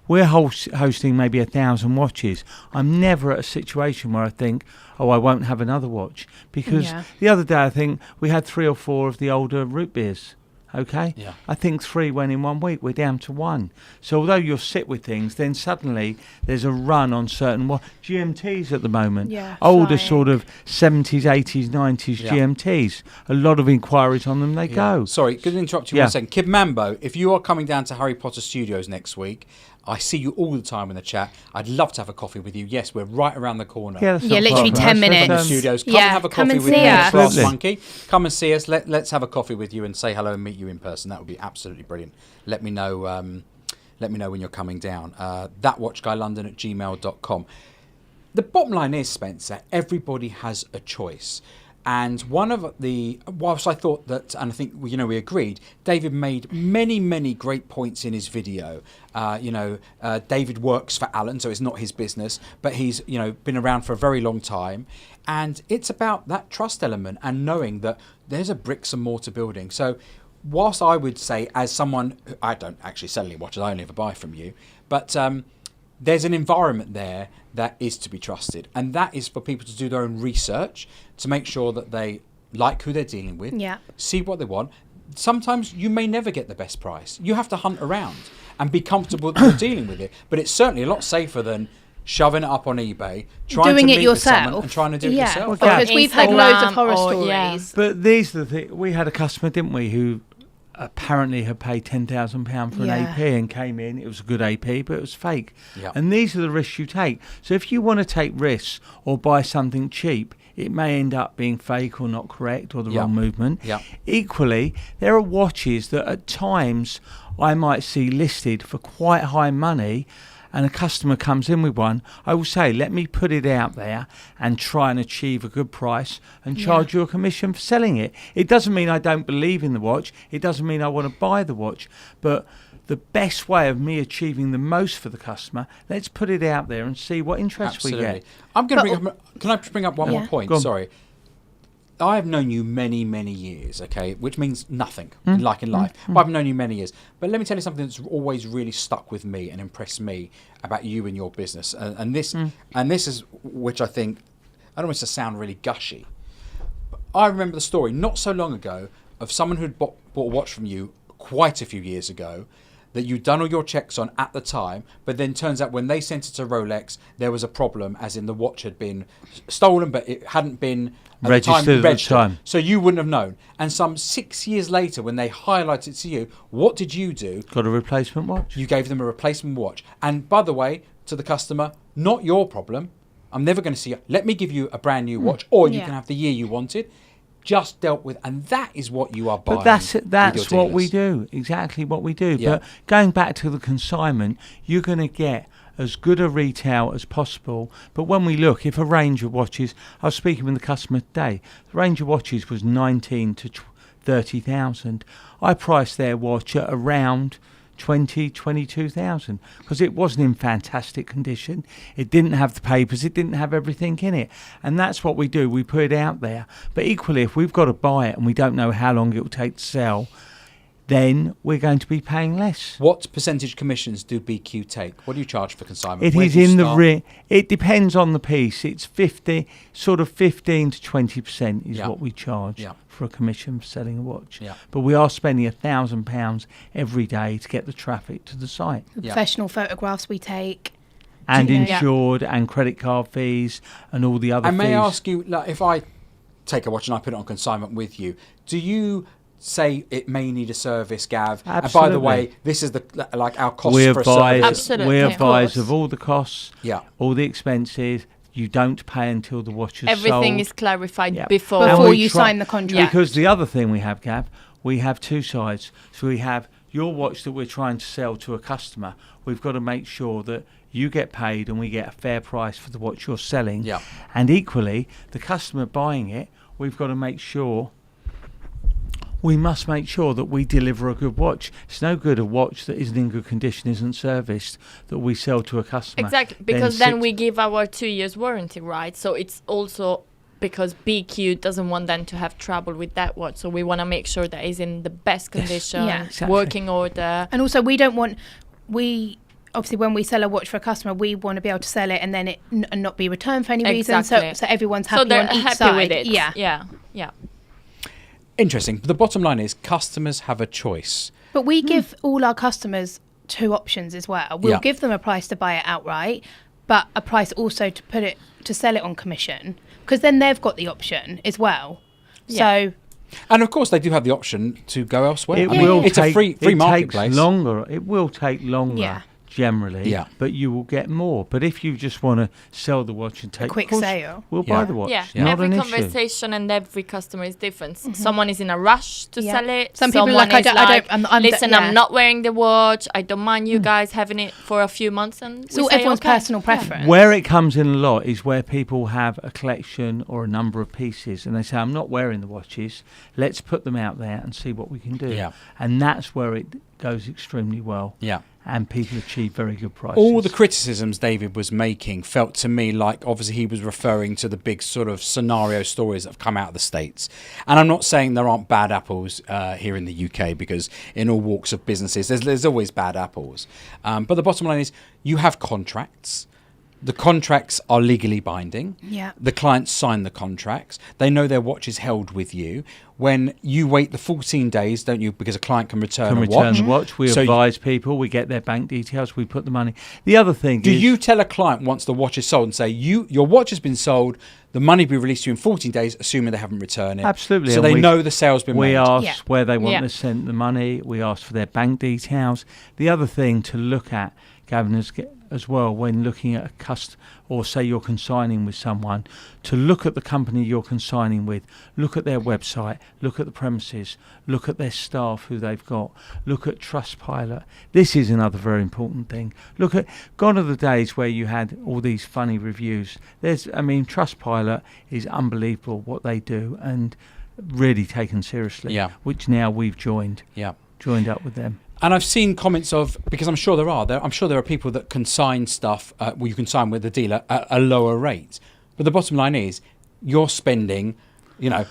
we're hosting maybe 1,000 watches. I'm never at a situation where I think, oh, I won't have another watch. Because the other day I think we had 3 or 4 of the older root beers. Okay? Yeah. I think 3 went in 1 week. We're down to 1. So although you'll sit with things, then suddenly there's a run on certain GMTs at the moment. Yeah, older sort of 70s, 80s, 90s GMTs. A lot of inquiries on them. They go. Sorry, going to interrupt you 1 second. Kid Mambo, if you are coming down to Harry Potter Studios next week, I see you all the time in the chat. I'd love to have a coffee with you. Yes, we're right around the corner. Yeah, literally 10 minutes. From the studios. Come and have a coffee with me, Brass Monkey. Come and see us. Let's have a coffee with you and say hello and meet you in person. That would be absolutely brilliant. Let me know when you're coming down. thatwatchguylondon@gmail.com. The bottom line is, Spencer, everybody has a choice. And whilst I thought that, and I think we agreed, David made many great points in his video. David works for Alan, so it's not his business, but he's been around for a very long time, and it's about that trust element and knowing that there's a bricks and mortar building. So, whilst I would say, as someone, I don't actually sell any watches, I only ever buy from you, but there's an environment there that is to be trusted, and that is for people to do their own research to make sure that they like who they're dealing with, see what they want. Sometimes you may never get the best price. You have to hunt around and be comfortable that you're dealing with it, but it's certainly a lot safer than shoving it up on eBay, trying to meet with someone and trying to do it yourself. Because we've had loads of horror stories. But these are the things. We had a customer, didn't we, who apparently had paid £10,000 for an AP and came in. It was a good AP, but it was fake. And these are the risks you take. So if you want to take risks or buy something cheap, it may end up being fake or not correct or the wrong movement. Equally, there are watches that at times I might see listed for quite high money, and a customer comes in with one, I will say, let me put it out there and try and achieve a good price and charge you a commission for selling it. It doesn't mean I don't believe in the watch. It doesn't mean I want to buy the watch. But the best way of me achieving the most for the customer, let's put it out there and see what interest we get. I'm going to can I bring up one more point? Sorry. I have known you many years, okay, which means nothing, like in life. But I've known you many years. But let me tell you something that's always really stuck with me and impressed me about you and your business. And this is, which I think, I don't want it to sound really gushy, but I remember the story not so long ago of someone who'd bought a watch from you quite a few years ago that you'd done all your checks on at the time, but then turns out when they sent it to Rolex, there was a problem, as in the watch had been stolen, but it hadn't been registered at the time. So you wouldn't have known. And some 6 years later, when they highlighted it to you, what did you do? Got a replacement watch. You gave them a replacement watch. And by the way, to the customer, not your problem. I'm never going to see you. Let me give you a brand new watch, or you can have the year you wanted. Just dealt with, and that is what you are buying. But that's what we do, exactly what we do. But going back to the consignment, you're going to get as good a retail as possible. But when we look, if a range of watches, I was speaking with the customer today, the range of watches was 19 to 30,000. I priced their watch at around 22,000 because it wasn't in fantastic condition. It didn't have the papers, it didn't have everything in it, and that's what we do. We put it out there. But equally, if we've got to buy it and we don't know how long it will take to sell, then we're going to be paying less. What percentage commissions do BQ take? What do you charge for consignment? It is in the it depends on the piece. It's 15 to 20% is what we charge for a commission for selling a watch. But we are spending £1,000 every day to get the traffic to the site. The professional photographs we take. and insured and credit card fees and all the other fees. And may I ask you, like, if I take a watch and I put it on consignment with you, do you say it may need a service, Gav? Absolutely. And by the way, this is our cost we for a advise, service. Absolutely, we of advise course. of all the costs, all the expenses. You don't pay until the watch is sold. Everything is clarified before. Before you sign the contract. Because the other thing we have, Gav, we have two sides. So we have your watch that we're trying to sell to a customer. We've got to make sure that you get paid and we get a fair price for the watch you're selling. Yeah. And equally, the customer buying it, we've got to make sure. We must make sure that we deliver a good watch. It's no good a watch that isn't in good condition, isn't serviced, that we sell to a customer. Exactly, because then we give our 2 years warranty, right? So it's also because BQ doesn't want them to have trouble with that watch. So we want to make sure that it's in the best condition, working order. And also obviously when we sell a watch for a customer, we want to be able to sell it and then it not be returned for any reason. So everyone's happy they're on each happy side. with it. Yeah. Interesting. But the bottom line is customers have a choice. But we give all our customers two options as well. We'll give them a price to buy it outright, but a price also to sell it on commission, because then they've got the option as well. So, and of course they do have the option to go elsewhere. It's a free marketplace. It will take longer. Generally, but you will get more. But if you just want to sell the watch and take a quick sale, we'll buy the watch. Yeah, Not every an conversation and every customer is different. Someone is in a rush to sell it. Some people are like, I'm not wearing the watch. I don't mind you guys having it for a few months. And so everyone's personal preference. Where it comes in a lot is where people have a collection or a number of pieces, and they say, "I'm not wearing the watches. Let's put them out there and see what we can do." Yeah. And that's where it goes extremely well. Yeah. And people achieve very good prices. All the criticisms David was making felt to me like obviously he was referring to the big sort of scenario stories that have come out of the States. And I'm not saying there aren't bad apples here in the UK, because in all walks of businesses there's always bad apples. But the bottom line is you have contracts. The contracts are legally binding. Yeah. The clients sign the contracts. They know their watch is held with you. When you wait the 14 days, don't you, because a client can return a watch. We advise people. We get their bank details. We put the money. The other thing is... Do you tell a client once the watch is sold and say, your watch has been sold, the money will be released to you in 14 days, assuming they haven't returned it? Absolutely. So they know the sale's been made. We ask where they want to send the money. We ask for their bank details. The other thing to look at, Gavin, as well, when looking at a or say you're consigning with someone, to look at the company you're consigning with, look at their website, look at the premises, look at their staff who they've got, look at Trustpilot. This is another very important thing. Gone are the days where you had all these funny reviews. Trustpilot is unbelievable what they do and really taken seriously. Yeah. Which now we've joined up with them. And I've seen comments of, because I'm sure there are people that consign stuff, you consign with the dealer at a lower rate. But the bottom line is, you're spending, the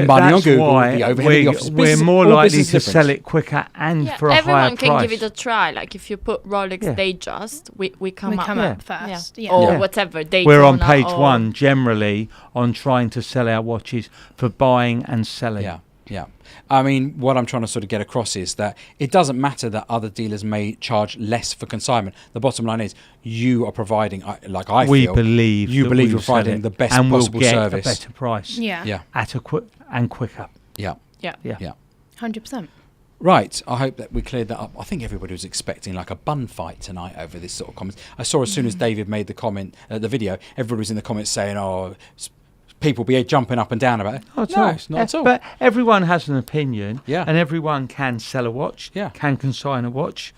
money on Google, the overhead of the office. We're more likely to sell it quicker and for a higher price. Everyone can give it a try. Like if you put Rolex Datejust, we come up first. Or whatever. Daytona, we're on page one generally on trying to sell our watches for buying and selling. Yeah. I mean, what I'm trying to sort of get across is that it doesn't matter that other dealers may charge less for consignment. The bottom line is you are providing, we believe you're providing the best and possible we'll get service. A better price. At and quicker. Yeah. 100%. Right, I hope that we cleared that up. I think everybody was expecting like a bun fight tonight over this sort of comments. I saw as soon as David made the comment, the video, everybody was in the comments saying, people be jumping up and down about it. Not at all. But everyone has an opinion, and everyone can sell a watch, can consign a watch.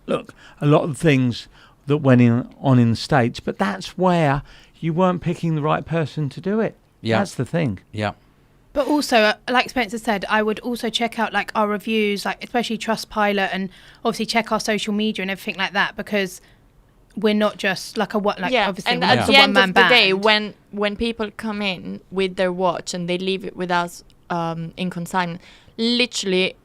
Look, a lot of things that went on in the States, but that's where you weren't picking the right person to do it. Yeah. That's the thing. Yeah. But also, like Spencer said, I would also check out like our reviews, like especially Trustpilot, and obviously check our social media and everything like that, because we're not just like obviously and we're at not the a end one-man of the band. day, when people come in with their watch and they leave it with us in consignment, literally,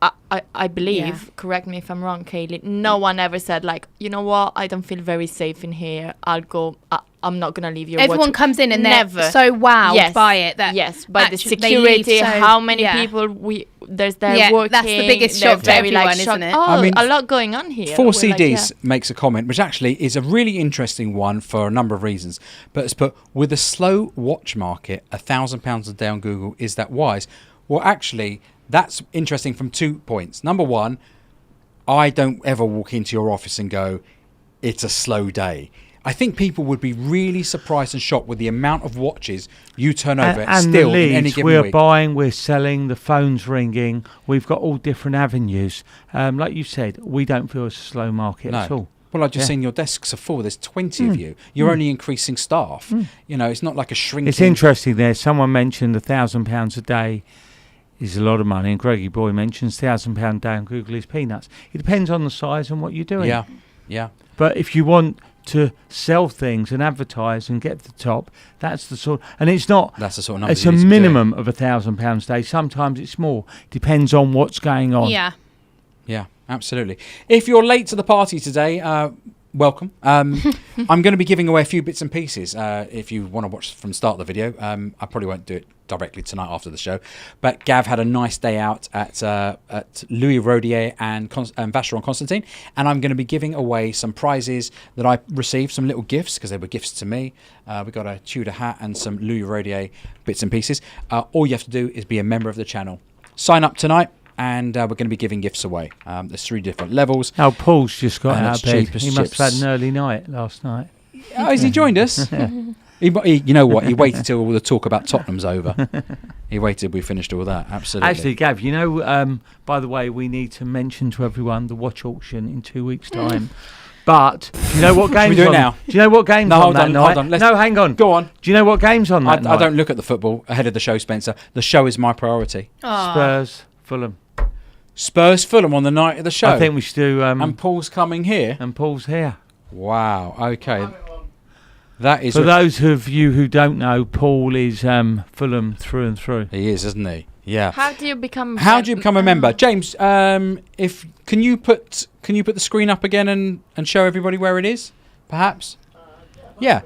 I believe, correct me if I'm wrong, Kaylee, no one ever said like, you know what, I don't feel very safe in here, I'll go, I'm not gonna leave your Everyone watch. comes in and Never. they're so wowed by it that by the actually they leave security, so- how many yeah. people they're Yeah, working. that's the biggest they're shock to everyone, shocked. isn't it? Oh, I mean, a lot going on here. Four We're like, CDs makes a comment, which actually is a really interesting one for a number of reasons. But it's put, with a slow watch market, £1,000 a day on Google, is that wise? Well, actually, that's interesting from 2 points. Number one, I don't ever walk into your office and go, it's a slow day. I think people would be really surprised and shocked with the amount of watches you turn over and still the leads, in any given we're week. buying, we're selling, the phone's ringing. We've got all different avenues. Like you said, we don't feel it's a slow market at all. Well, I've just seen your desks are full. There's 20 of you. You're only increasing staff. You know, it's not like a shrinking. It's interesting there. Someone mentioned £1,000 a day is a lot of money, and Greggy Boy mentions £1,000 a day on Google is peanuts. It depends on the size and what you're doing. Yeah. But if you want to sell things and advertise and get to the top, that's the sort. And it's not. That's the sort of numbers It's you a need to be minimum of £1,000 a day. Sometimes it's more. Depends on what's going on. Yeah, absolutely. If you're late to the party today, welcome. I'm going to be giving away a few bits and pieces. If you want to watch from the start of the video, I probably won't do it directly tonight after the show. But Gav had a nice day out at Louis Rodier and Vacheron Constantin, and I'm going to be giving away some prizes that I received, some little gifts, because they were gifts to me. We got a Tudor hat and some Louis Rodier bits and pieces. All you have to do is be a member of the channel. Sign up tonight, and we're going to be giving gifts away. There's 3 different levels. Oh, Paul's just got And out it's of bed. cheap as He must have chips. had an early night last night. Oh, has he joined us? He, you know what? He waited till all the talk about Tottenham's over. He waited. We finished all that. Absolutely. Actually, Gav, you know, by the way, we need to mention to everyone the watch auction in 2 weeks' time. But do you know what game's we do it on? now? Do you know what game's No, on hold that on, night? hold on. No, hang on. Go on. Do you know what game's on that night? I don't look at the football ahead of the show, Spencer. The show is my priority. Spurs, Fulham. Spurs Fulham on the night of the show. I think we should do. And Paul's coming here. And Paul's here. Wow. Okay. That is. For those of you who don't know, Paul is Fulham through and through. He is, isn't he? Yeah. How do you become a member? James, if can you put the screen up again and show everybody where it is, perhaps? Yeah.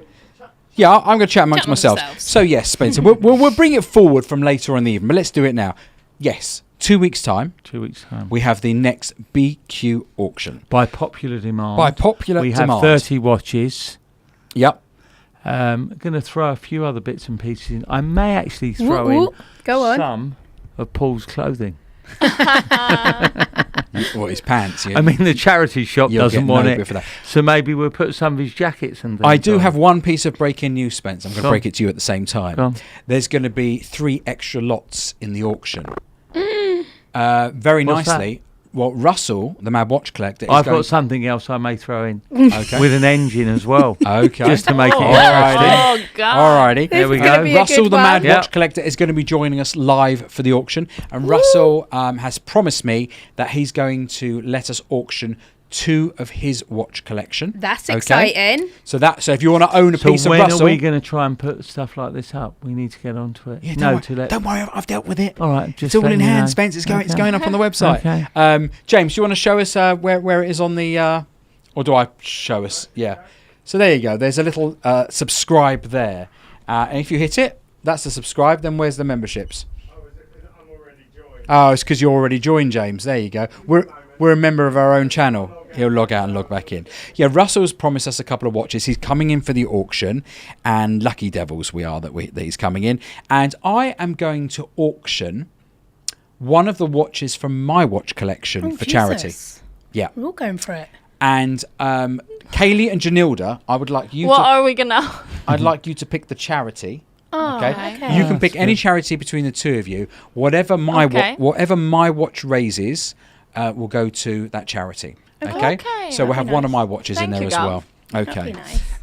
Yeah, I'm going to chat amongst myself. So yes, Spencer, we'll bring it forward from later on in the evening, but let's do it now. Yes, 2 weeks' time. 2 weeks' time. We have the next BQ auction. By popular demand. We have 30 watches. Yep. Going to throw a few other bits and pieces in. I may actually throw in some of Paul's clothing. What, his pants? I mean, the charity shop doesn't want it. For that. So maybe we'll put some of his jackets and things I do on. have one piece of break-in news, Spence. I'm going to break it to you at the same time. Go on. There's going to be 3 extra lots in the auction. Very What's nicely. Well, Russell, the Mad Watch Collector, I've got something else I may throw in. Okay. With an engine as well. Okay. Just to make it Alrighty. interesting. Oh God! Alrighty. There we gonna go. be a Russell, good the Mad one. Watch Collector, is going to be joining us live for the auction. And Russell has promised me that he's going to let us auction 2 of his watch collection. That's Okay? exciting. So if you want to own a So piece of when Russell... are we going to try and put stuff like this up? We need to get onto it. Yeah, don't worry, I've dealt with it. All right, It's just all letting in you hand, know. Spence. It's going up on the website. Okay. James, do you want to show us where it is on the... or do I show us? Yeah. So there you go. There's a little subscribe there. And if you hit it, that's the subscribe. Then where's the memberships? Oh, is it 'cause I'm already joined? Oh, it's because you're already joined, James. There you go. We're a member of our own channel. He'll log out and log back in. Yeah, Russell's promised us a couple of watches. He's coming in for the auction, and lucky devils we are that he's coming in. And I am going to auction one of the watches from my watch collection for charity. Yeah. We're all going for it. And Kaylee and Janilda, I would like you What are we gonna? I'd like you to pick the charity. Oh, Okay. okay. You can pick any charity between the 2 of you. Whatever my watch raises will go to that charity. Okay. Okay, So we'll that'd have be one of nice. my watches in Thank there you, as Gav. well. Okay. That'd be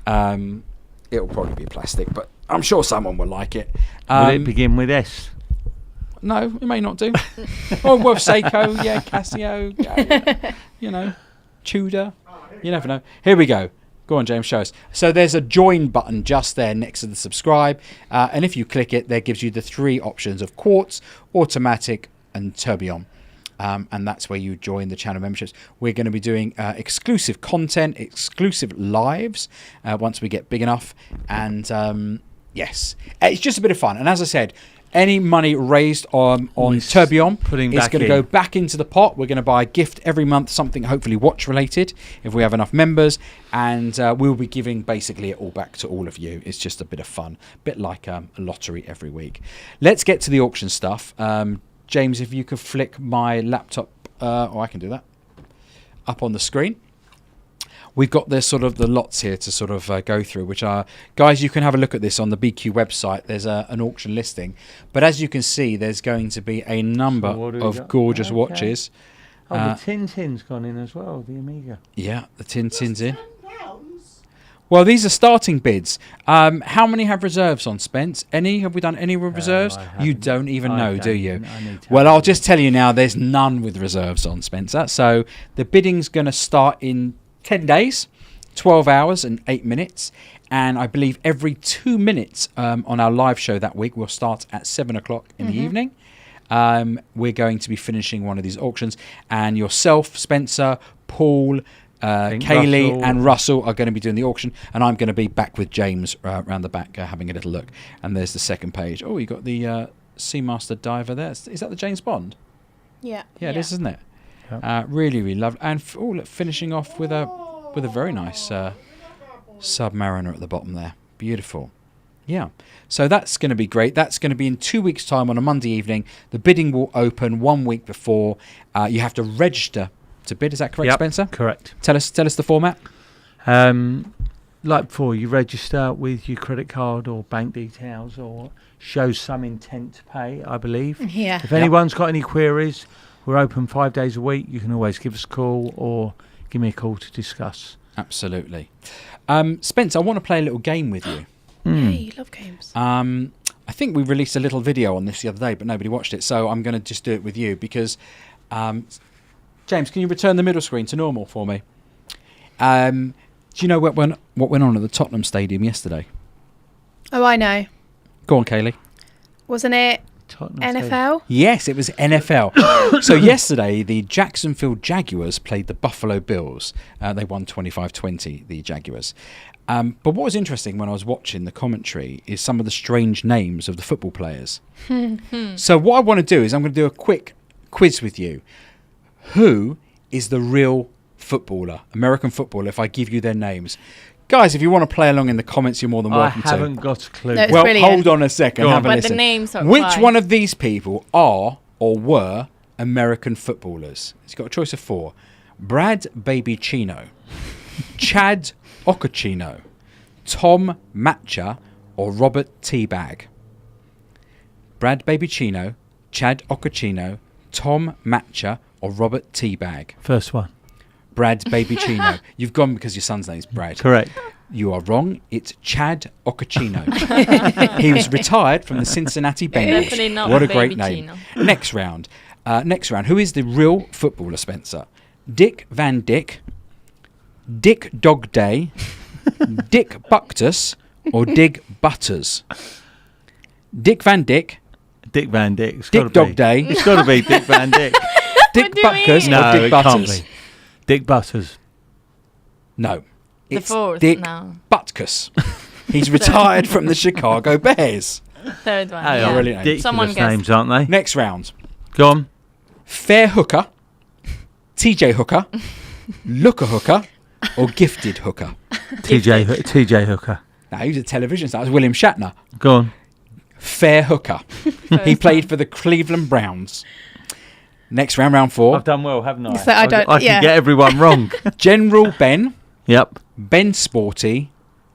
nice. It'll probably be plastic, but I'm sure someone will like it. Will it begin with S? No, it may not do. Or with Seiko, yeah, Casio, Tudor. You never know. Here we go. Go on, James, show us. So there's a join button just there next to the subscribe. And if you click it, that gives you the 3 options of quartz, automatic, and tourbillon. and that's where you join the channel memberships. We're going to be doing exclusive content, exclusive lives once we get big enough. And yes, it's just a bit of fun. And as I said, any money raised on Tourbillon is going to go back into the pot. We're going to buy a gift every month, something hopefully watch related, if we have enough members, and we'll be giving basically it all back to all of you. It's just a bit of fun, a bit like a lottery every week. Let's get to the auction stuff. James, if you could flick my laptop, I can do that, up on the screen. We've got the lots here to sort of go through, which are, guys, you can have a look at this on the BQ website. There's an auction listing. But as you can see, there's going to be a number of gorgeous watches. Oh, the Tintin's gone in as well, the Amiga. Yeah, the Tintin's in. Well, these are starting bids. How many have reserves on, Spence? Any? Have we done any with reserves? You don't even know, do you? Well, I'll just tell you now, there's none with reserves on, Spencer. So the bidding's going to start in 10 days, 12 hours and 8 minutes. And I believe every 2 minutes on our live show that week, we'll start at 7 o'clock in the evening. We're going to be finishing one of these auctions. And yourself, Spencer, Paul, Kaylee Russell. And Russell are going to be doing the auction. And I'm going to be back with James around the back having a little look. And there's the second page. Oh, you got the Seamaster Diver there. Is that the James Bond? Yeah. Yeah, it is, isn't it? Really, really lovely. And look, finishing off with a very nice Submariner at the bottom there. Beautiful. Yeah. So that's going to be great. That's going to be in 2 weeks' time on a Monday evening. The bidding will open 1 week before. You have to register to bid. Is that correct, Spencer? Correct. Tell us the format. Like before, you register with your credit card or bank details, or show some intent to pay, I believe. Yeah. If anyone's got any queries, we're open 5 days a week. You can always give us a call or give me a call to discuss. Absolutely. Spence, I want to play a little game with you. Yeah, you love games. I think we released a little video on this the other day, but nobody watched it. So I'm going to just do it with you because, James, can you return the middle screen to normal for me? Do you know what went on at the Tottenham Stadium yesterday? Oh, I know. Go on, Kaylee. Wasn't it Tottenham NFL? Stadium. Yes, it was NFL. So yesterday, the Jacksonville Jaguars played the Buffalo Bills. They won 25-20, the Jaguars. But what was interesting when I was watching the commentary is some of the strange names of the football players. So what I want to do is I'm going to do a quick quiz with you. Who is the real footballer, American footballer, if I give you their names? Guys, if you want to play along in the comments, you're more than welcome to. I haven't got a clue. No, it's well, brilliant. hold on a second. Have a But listen. the names are Which quite- one of these people are or were American footballers? He's got a choice of 4. Brad Babychino, Chad Okochino, Tom Matcha, or Robert Teabag. Brad Babychino, Chad Okochino, Tom Matcha, or Robert Teabag. First one. Brad Babychino. You've gone because your son's name's Brad. Correct. You are wrong. It's Chad Okochino. He was retired from the Cincinnati Bengals. Definitely not What a great Babychino. name. Next round. Who is the real footballer, Spencer? Dick Van Dyke, Dick Dog Day, Dick Buctus, or Dig Butters? Dick Van Dyke, Dick Van Dyke. It's Dick gotta Dog be. Day, It's got to be Dick Van Dyke. Dick What do you Buckus, mean? or No, Dick it can't Butters? be. Dick Butters. No. The It's fourth Dick now. Butkus. He's retired from the Chicago Bears. Third one. Hey, yeah. really nice. ridiculous Someone guessed. names, aren't they? Next round. Go on. Fair Hooker, TJ Hooker, Looker Hooker, or Gifted Hooker? TJ Hooker. Now, he was a television star. That was William Shatner. Go on. Fair Hooker. He played for the Cleveland Browns. Next round, round 4. I've done well, haven't I? So I don't- I yeah. can get everyone wrong. General Ben, Yep. Ben Sporty,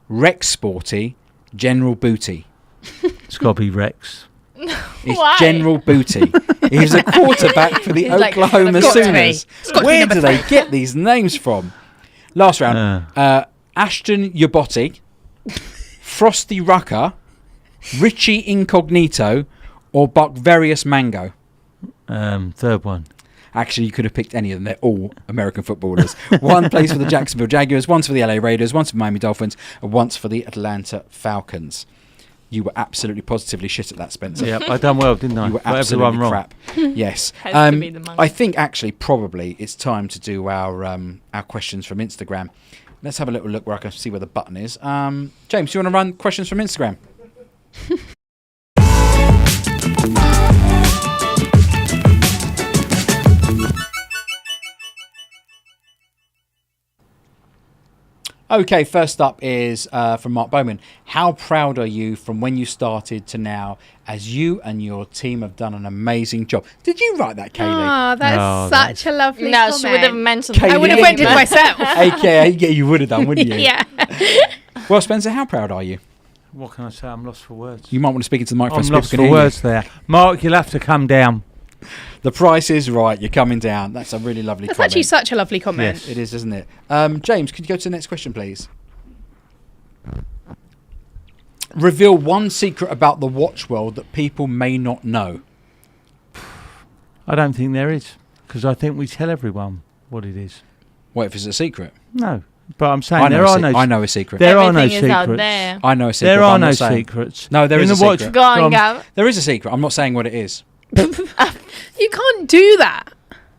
Rex Sporty, General Booty. It's got to be Rex. It's Why? General Booty. He was a quarterback for the He's like, Oklahoma it's got to be. Sooners. It's got to be Where number do they get these names from? Last round. Ashton Yabotti, Frosty Rucker, Richie Incognito, or Buckvarious Mango. Third one. Actually, you could have picked any of them. They're all American footballers. One plays for the Jacksonville Jaguars, one's for the LA Raiders, one's for Miami Dolphins, and one's for the Atlanta Falcons. You were absolutely positively shit at that, Spencer. Yep, I done well, didn't I? You were Got absolutely everyone wrong. crap. Yes. Has to be the monkey. I think actually probably it's time to do our questions from Instagram. Let's have a little look where I can see where the button is. James, you want to run questions from Instagram? Okay, first up is from Mark Bowman. How proud are you from when you started to now, as you and your team have done an amazing job? Did you write that, Kaylee? Oh, that's such a lovely No, comment. she would have mentioned Kaylee. I would have went it myself. AKA, yeah, you would have done, wouldn't you? Yeah. Well, Spencer, how proud are you? What can I say? I'm lost for words. You might want to speak into the microphone. I'm so lost people for can hear you. words there. Mark, you'll have to come down. The price is right. You're coming down. That's a really lovely That's comment. actually such a lovely comment. Yes. It is, isn't it? James, could you go to the next question, please? Reveal one secret about the watch world that people may not know. I don't think there is, because I think we tell everyone what it is. What if it's a secret? No, but I'm saying there are no. I know a secret. There are no Everything is out secrets. there. I know a secret. There but are I'm no not saying- secrets. No, there In is the a watch- secret. Go on, From- Gav. There is a secret. I'm not saying what it is. You can't do that.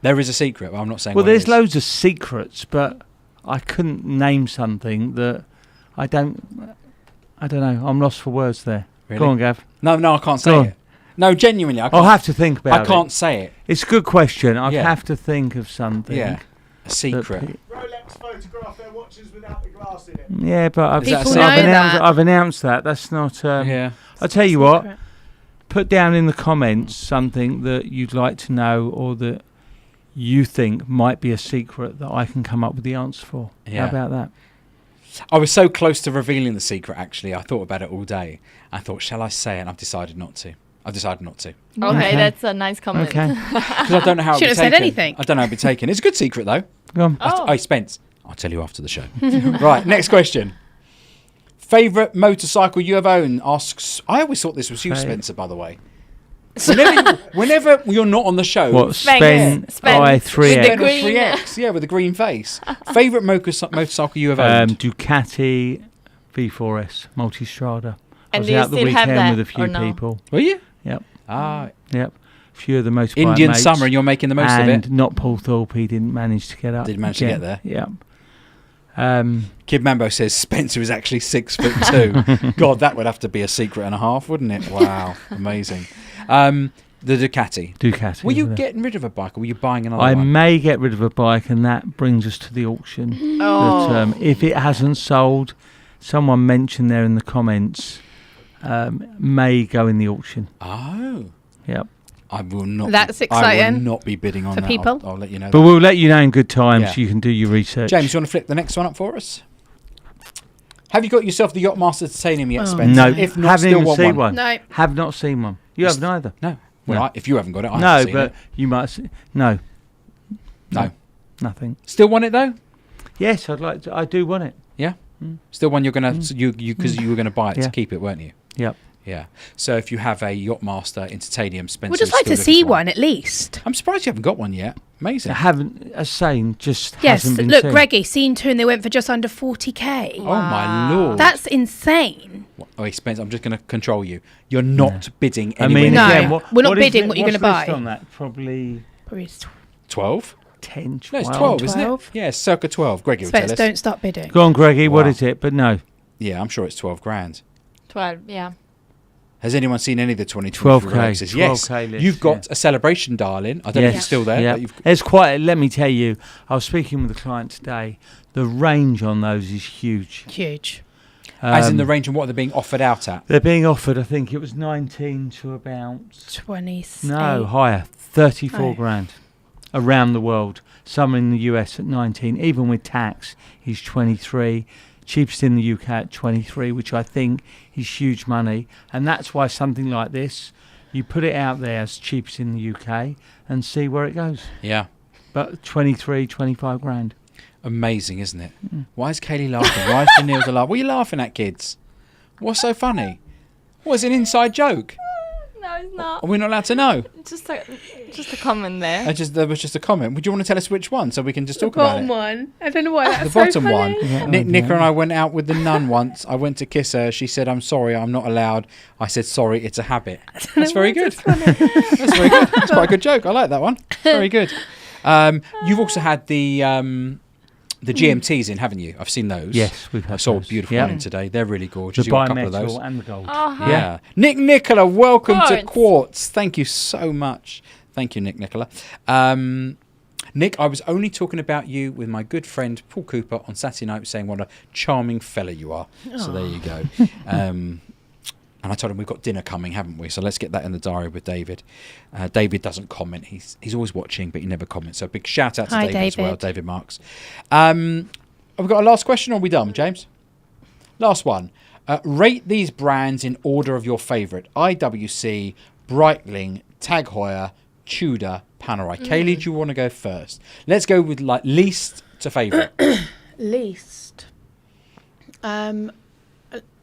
There is a secret, but I'm not saying Well, what it there's is. loads of secrets, but I couldn't name something that I don't know. I'm lost for words there. Really? Go on, Gav. No, I can't Go say on. it. No, genuinely, I I'll can't. have to think about I can't it. say it. It's a good question. I'd Yeah. have to think of something. Yeah, a that secret. Rolex photograph their watches without the glass in it. Yeah, but I've, Is that a People secret? know that. I've announced that. That's not. Yeah. I'll tell you what. Put down in the comments something that you'd like to know or that you think might be a secret that I can come up with the answer for. Yeah. How about that? I was so close to revealing the secret, actually. I thought about it all day. I thought, shall I say it? And I've decided not to. Okay, Okay. that's a nice comment. Okay. Because I don't know how it'll be Shouldn't have said taken. anything. I don't know how it'll be taken. It's a good secret, though. Go on. Oh. Spence, I'll tell you after the show. Right, next question. Favourite motorcycle you have owned? Asks. I always thought this was you, Spencer, by the way. Whenever you're not on the show, What? Spence. Spend I With the 3X. green- 3X, yeah, with the green face. Favourite motorcycle you have owned? Ducati V4S Multistrada. I And was do you out the still have weekend that with a few or no? people. Were you? Yep. Ah, Yep. A few of the motorbike Indian mates. summer, and you're making the most of and it. not Paul Thorpe. He didn't manage to get up. Didn't manage to get there. Yep. Kid Mambo says Spencer is actually 6'2". God, that would have to be a secret and a half, wouldn't it? Wow, amazing. The Ducati. Were you isn't it? getting rid of a bike, or were you buying another I one? may get rid of a bike, and that brings us to the auction. Oh. That, if it hasn't sold, someone mentioned there in the comments, may go in the auction. Oh, Yep. I will not. That's I will exciting not be bidding on for that. people. I'll let you know. But that. we'll let you know in good time, Yeah. so you can do your research. James, you want to flip the next one up for us? Have you got yourself the Yachtmaster Titanium yet, Oh. Spencer? No, If not, haven't still even want seen one. one. No. Have not seen one. You Just- haven't either. No. Well, No. if you haven't got it, I No, haven't seen but it. you might. No. No. Nothing. Still want it though? Yes, I'd like to. I do want it. Yeah. Mm. Still one you're gonna because you were gonna buy it Yeah. to keep it, weren't you? Yep. Yeah. So if you have a Yachtmaster in titanium, Spencer. We'd just is like still to looking see for one at least. I'm surprised you haven't got one yet. Amazing. I haven't. As saying, just Yes, hasn't been look, seen. Greggy, seen two and they went for just under 40k. Oh my lord. That's insane. Oh, wait, Spence, I'm just going to control you. You're not bidding I anywhere mean, No, near again, we're not is bidding it- what you're what's gonna list buy. on that? Probably Probably 12. 10, 12. No, it's 12, isn't it? 12? Yeah, circa 12. Greggy will tell Spence, us. don't start bidding. Go on, Greggy. What Wow. is it? But no, Yeah, I'm sure it's 12 grand. 12, yeah. Has anyone seen any of the 2023 12K, Rolexes? Yes. 12K list, You've got yeah. a celebration, darling. I don't know if you're still there. Yeah. But you've, It's quite. Let me tell you, I was speaking with a client today. The range on those is huge. Huge. as in the range and what they're being offered out at. They're being offered. I think it was 19 to about 28. no higher, 34 Oh. grand around the world. Some in the US at 19, even with tax, he's 23. Cheapest in the UK at 23, which I think is huge money. And that's why something like this, you put it out there as cheapest in the UK and see where it goes. Yeah. But 23, 25 grand. Amazing, isn't it? Why is Kaylee laughing? Why is Daniil's laughing? What are you laughing at, kids? What's so funny? What, is it an inside joke? No, No, it's not. Are we not allowed to know? Just a comment there. There was just a comment. Would you want to tell us which one so we can just The talk about bottom it? one. I don't know why that's The so bottom funny. one. Yeah, Nicola and I went out with the nun once. I went to kiss her. She said, "I'm sorry, I'm not allowed." I said, "Sorry, it's a habit." That's very good. That's very good. That's quite a good joke. I like that one. Very good. You've also had the GMTs in, haven't you? I've seen those. Yes, we've had I saw those. a beautiful Yep. one in today. They're really gorgeous. The You've got a couple of those. bimetal and the gold. Uh-huh. Yeah. Nicola, welcome to Quartz. Quartz. Thank you so much. Thank you, Nicola. Nick, I was only talking about you with my good friend Paul Cooper on Saturday night, saying what a charming fella you are. So there you go. And I told him we've got dinner coming, haven't we? So let's get that in the diary with David. David doesn't comment. He's always watching, but he never comments. So a big shout out to Hi, David as well, David. David Marks. Have we got a last question or are we done, James? Last one. Rate these brands in order of your favourite. IWC, Breitling, Tag Heuer, Tudor, Panerai. Kaylee, do you want to go first? Let's go with like least to favourite. Least.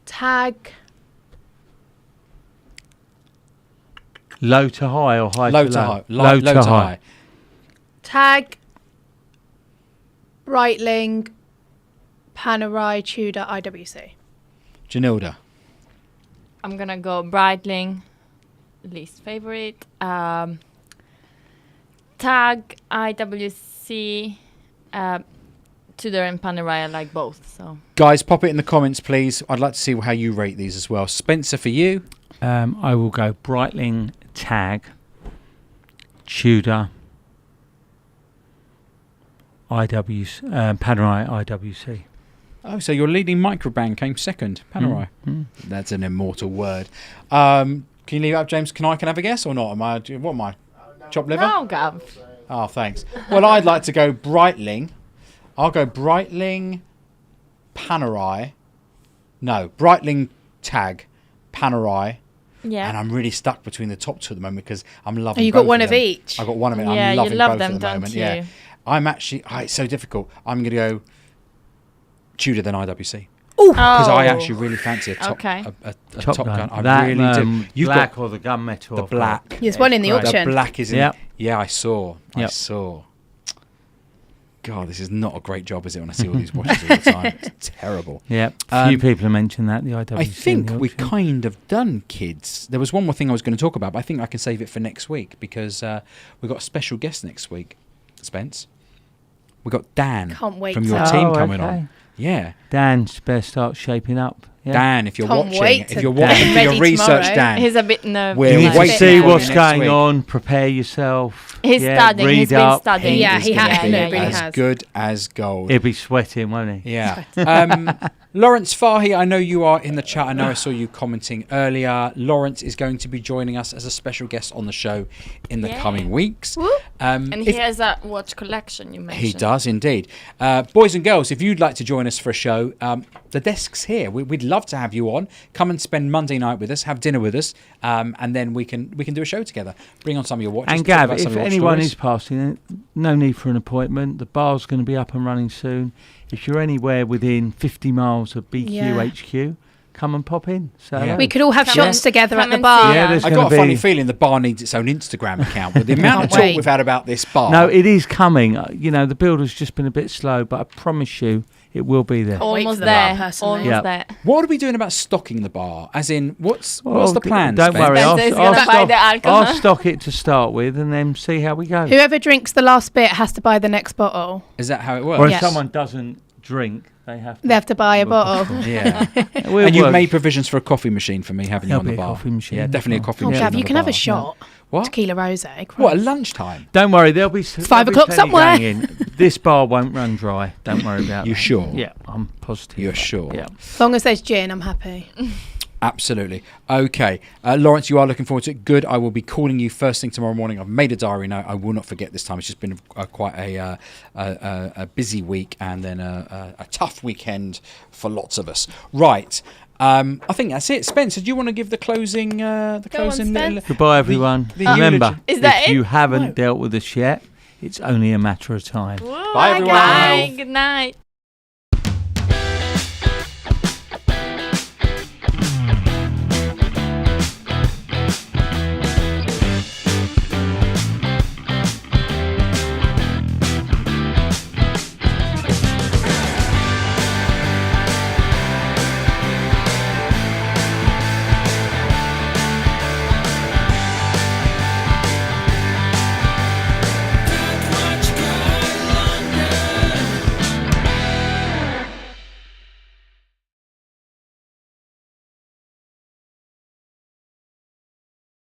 Tag. Low to high or high Low to to low? high. Low to high. Tag. Breitling. Panerai, Tudor, IWC. Janilda. I'm gonna go Breitling, least favorite. Tag, IWC, Tudor and Panerai. I like both. So Guys, pop it in the comments, please. I'd like to see how you rate these as well. Spencer, for you. I will go Breitling, Tag, Tudor, Panerai, IWC. Oh, so your leading microbrand came second. Panerai. Mm. That's an immortal word. Can you leave it up, James? Can I have a guess or not? What am I? Chopped liver? no, Gav. Oh, thanks. Well, I'd like to go Breitling. I'll go Breitling, Panerai. No, Breitling, Tag, Panerai. Yeah. And I'm really stuck between the top two at the moment because I'm loving Oh, you both got one of them. each? I've got one of it. Yeah, I'm you loving love both them, at the don't moment. you? Yeah. I'm actually... it's so difficult. I'm going to go Tudor than IWC. Because I actually really fancy a top, Okay. a top gun. I that, really do. You've black got or the gunmetal. the black. There's one in the great. auction. The black is in. Yep. Yeah, I saw. I Yep. saw. God, this is not a great job, is it? When I see all these watches all the time, it's terrible. Yeah, a few Um, people have mentioned that, the IWC. I think and the we've auction. kind of done kids. There was one more thing I was going to talk about, but I think I can save it for next week because we've got a special guest next week, Spence. We've got Dan Can't wait from your to- team Oh, coming okay. on. Yeah. Dan's better start shaping up. Yeah. Dan, if you're Can't watching, wait if to you're get watching for ready your research, tomorrow. Dan, He's a bit nervous. We're You need to waiting see for what's you next going week. on, prepare yourself. He's studying. Read He's been up. studying. Yeah, is he gonna has. be No, yeah, really as has. good as gold. He'll be sweating, won't he? Yeah. Lawrence Fahy, I know you are in the chat. I know I saw you commenting earlier. Lawrence is going to be joining us as a special guest on the show in the Yeah. coming weeks. Whoop. And If- he has a watch collection. You mentioned. He does indeed. Boys and girls, if you'd like to join us for a show, the desk's here. We'd love to have you on. Come and spend Monday night with us, have dinner with us, and then we can do a show together. Bring on some of your watches. And talk Gav, about some if of your watch anyone stories. is passing, no need for an appointment. The bar's going to be up and running soon. If you're anywhere within 50 miles of BQ Yeah. HQ, come and pop in. So Yeah. We could all have Come shots and- together come at the and bar. see Yeah, us. there's I gonna got a funny be- feeling the bar needs its own Instagram account. With the amount of Can't talk wait. we've had about this bar. No, it is coming. The builder's just been a bit slow, but I promise you, it will be there. wait for Almost the bar, there. personally. Almost Yeah. there. What are we doing about stocking the bar? As in, what's Well, the plan? Don't Spence? worry, Spencer's gonna buy stock, the alcohol. I'll stock it to start with, and then see how we go. Whoever drinks the last bit has to buy the next bottle. Is that how it Or works? if Yes. someone doesn't drink, they have to. They have to buy a bottle. Yeah. We'll And you've work. made provisions for a coffee machine for me, haven't you, There'll on the be a bar? coffee machine Yeah, as definitely a well. coffee Oh, machine. Gav, on you the can have bar. a shot. What? Tequila rose. What, at lunchtime? Don't worry, there'll be. It's 5 o'clock somewhere. This bar won't run dry. Don't worry about You that. sure? Yeah, I'm positive. You're about it. sure? Yeah. As long as there's gin, I'm happy. Absolutely. Okay. Lawrence, you are looking forward to it. Good. I will be calling you first thing tomorrow morning. I've made a diary note. I will not forget this time. It's just been quite a busy week and then a tough weekend for lots of us. Right. I think that's it. Spencer, do you want to give the closing? Go on, Spence. Goodbye, everyone. the Remember, eulogy. Is that if it? you haven't No. dealt with us yet, it's only a matter of time. Bye, everyone. Bye. Good night.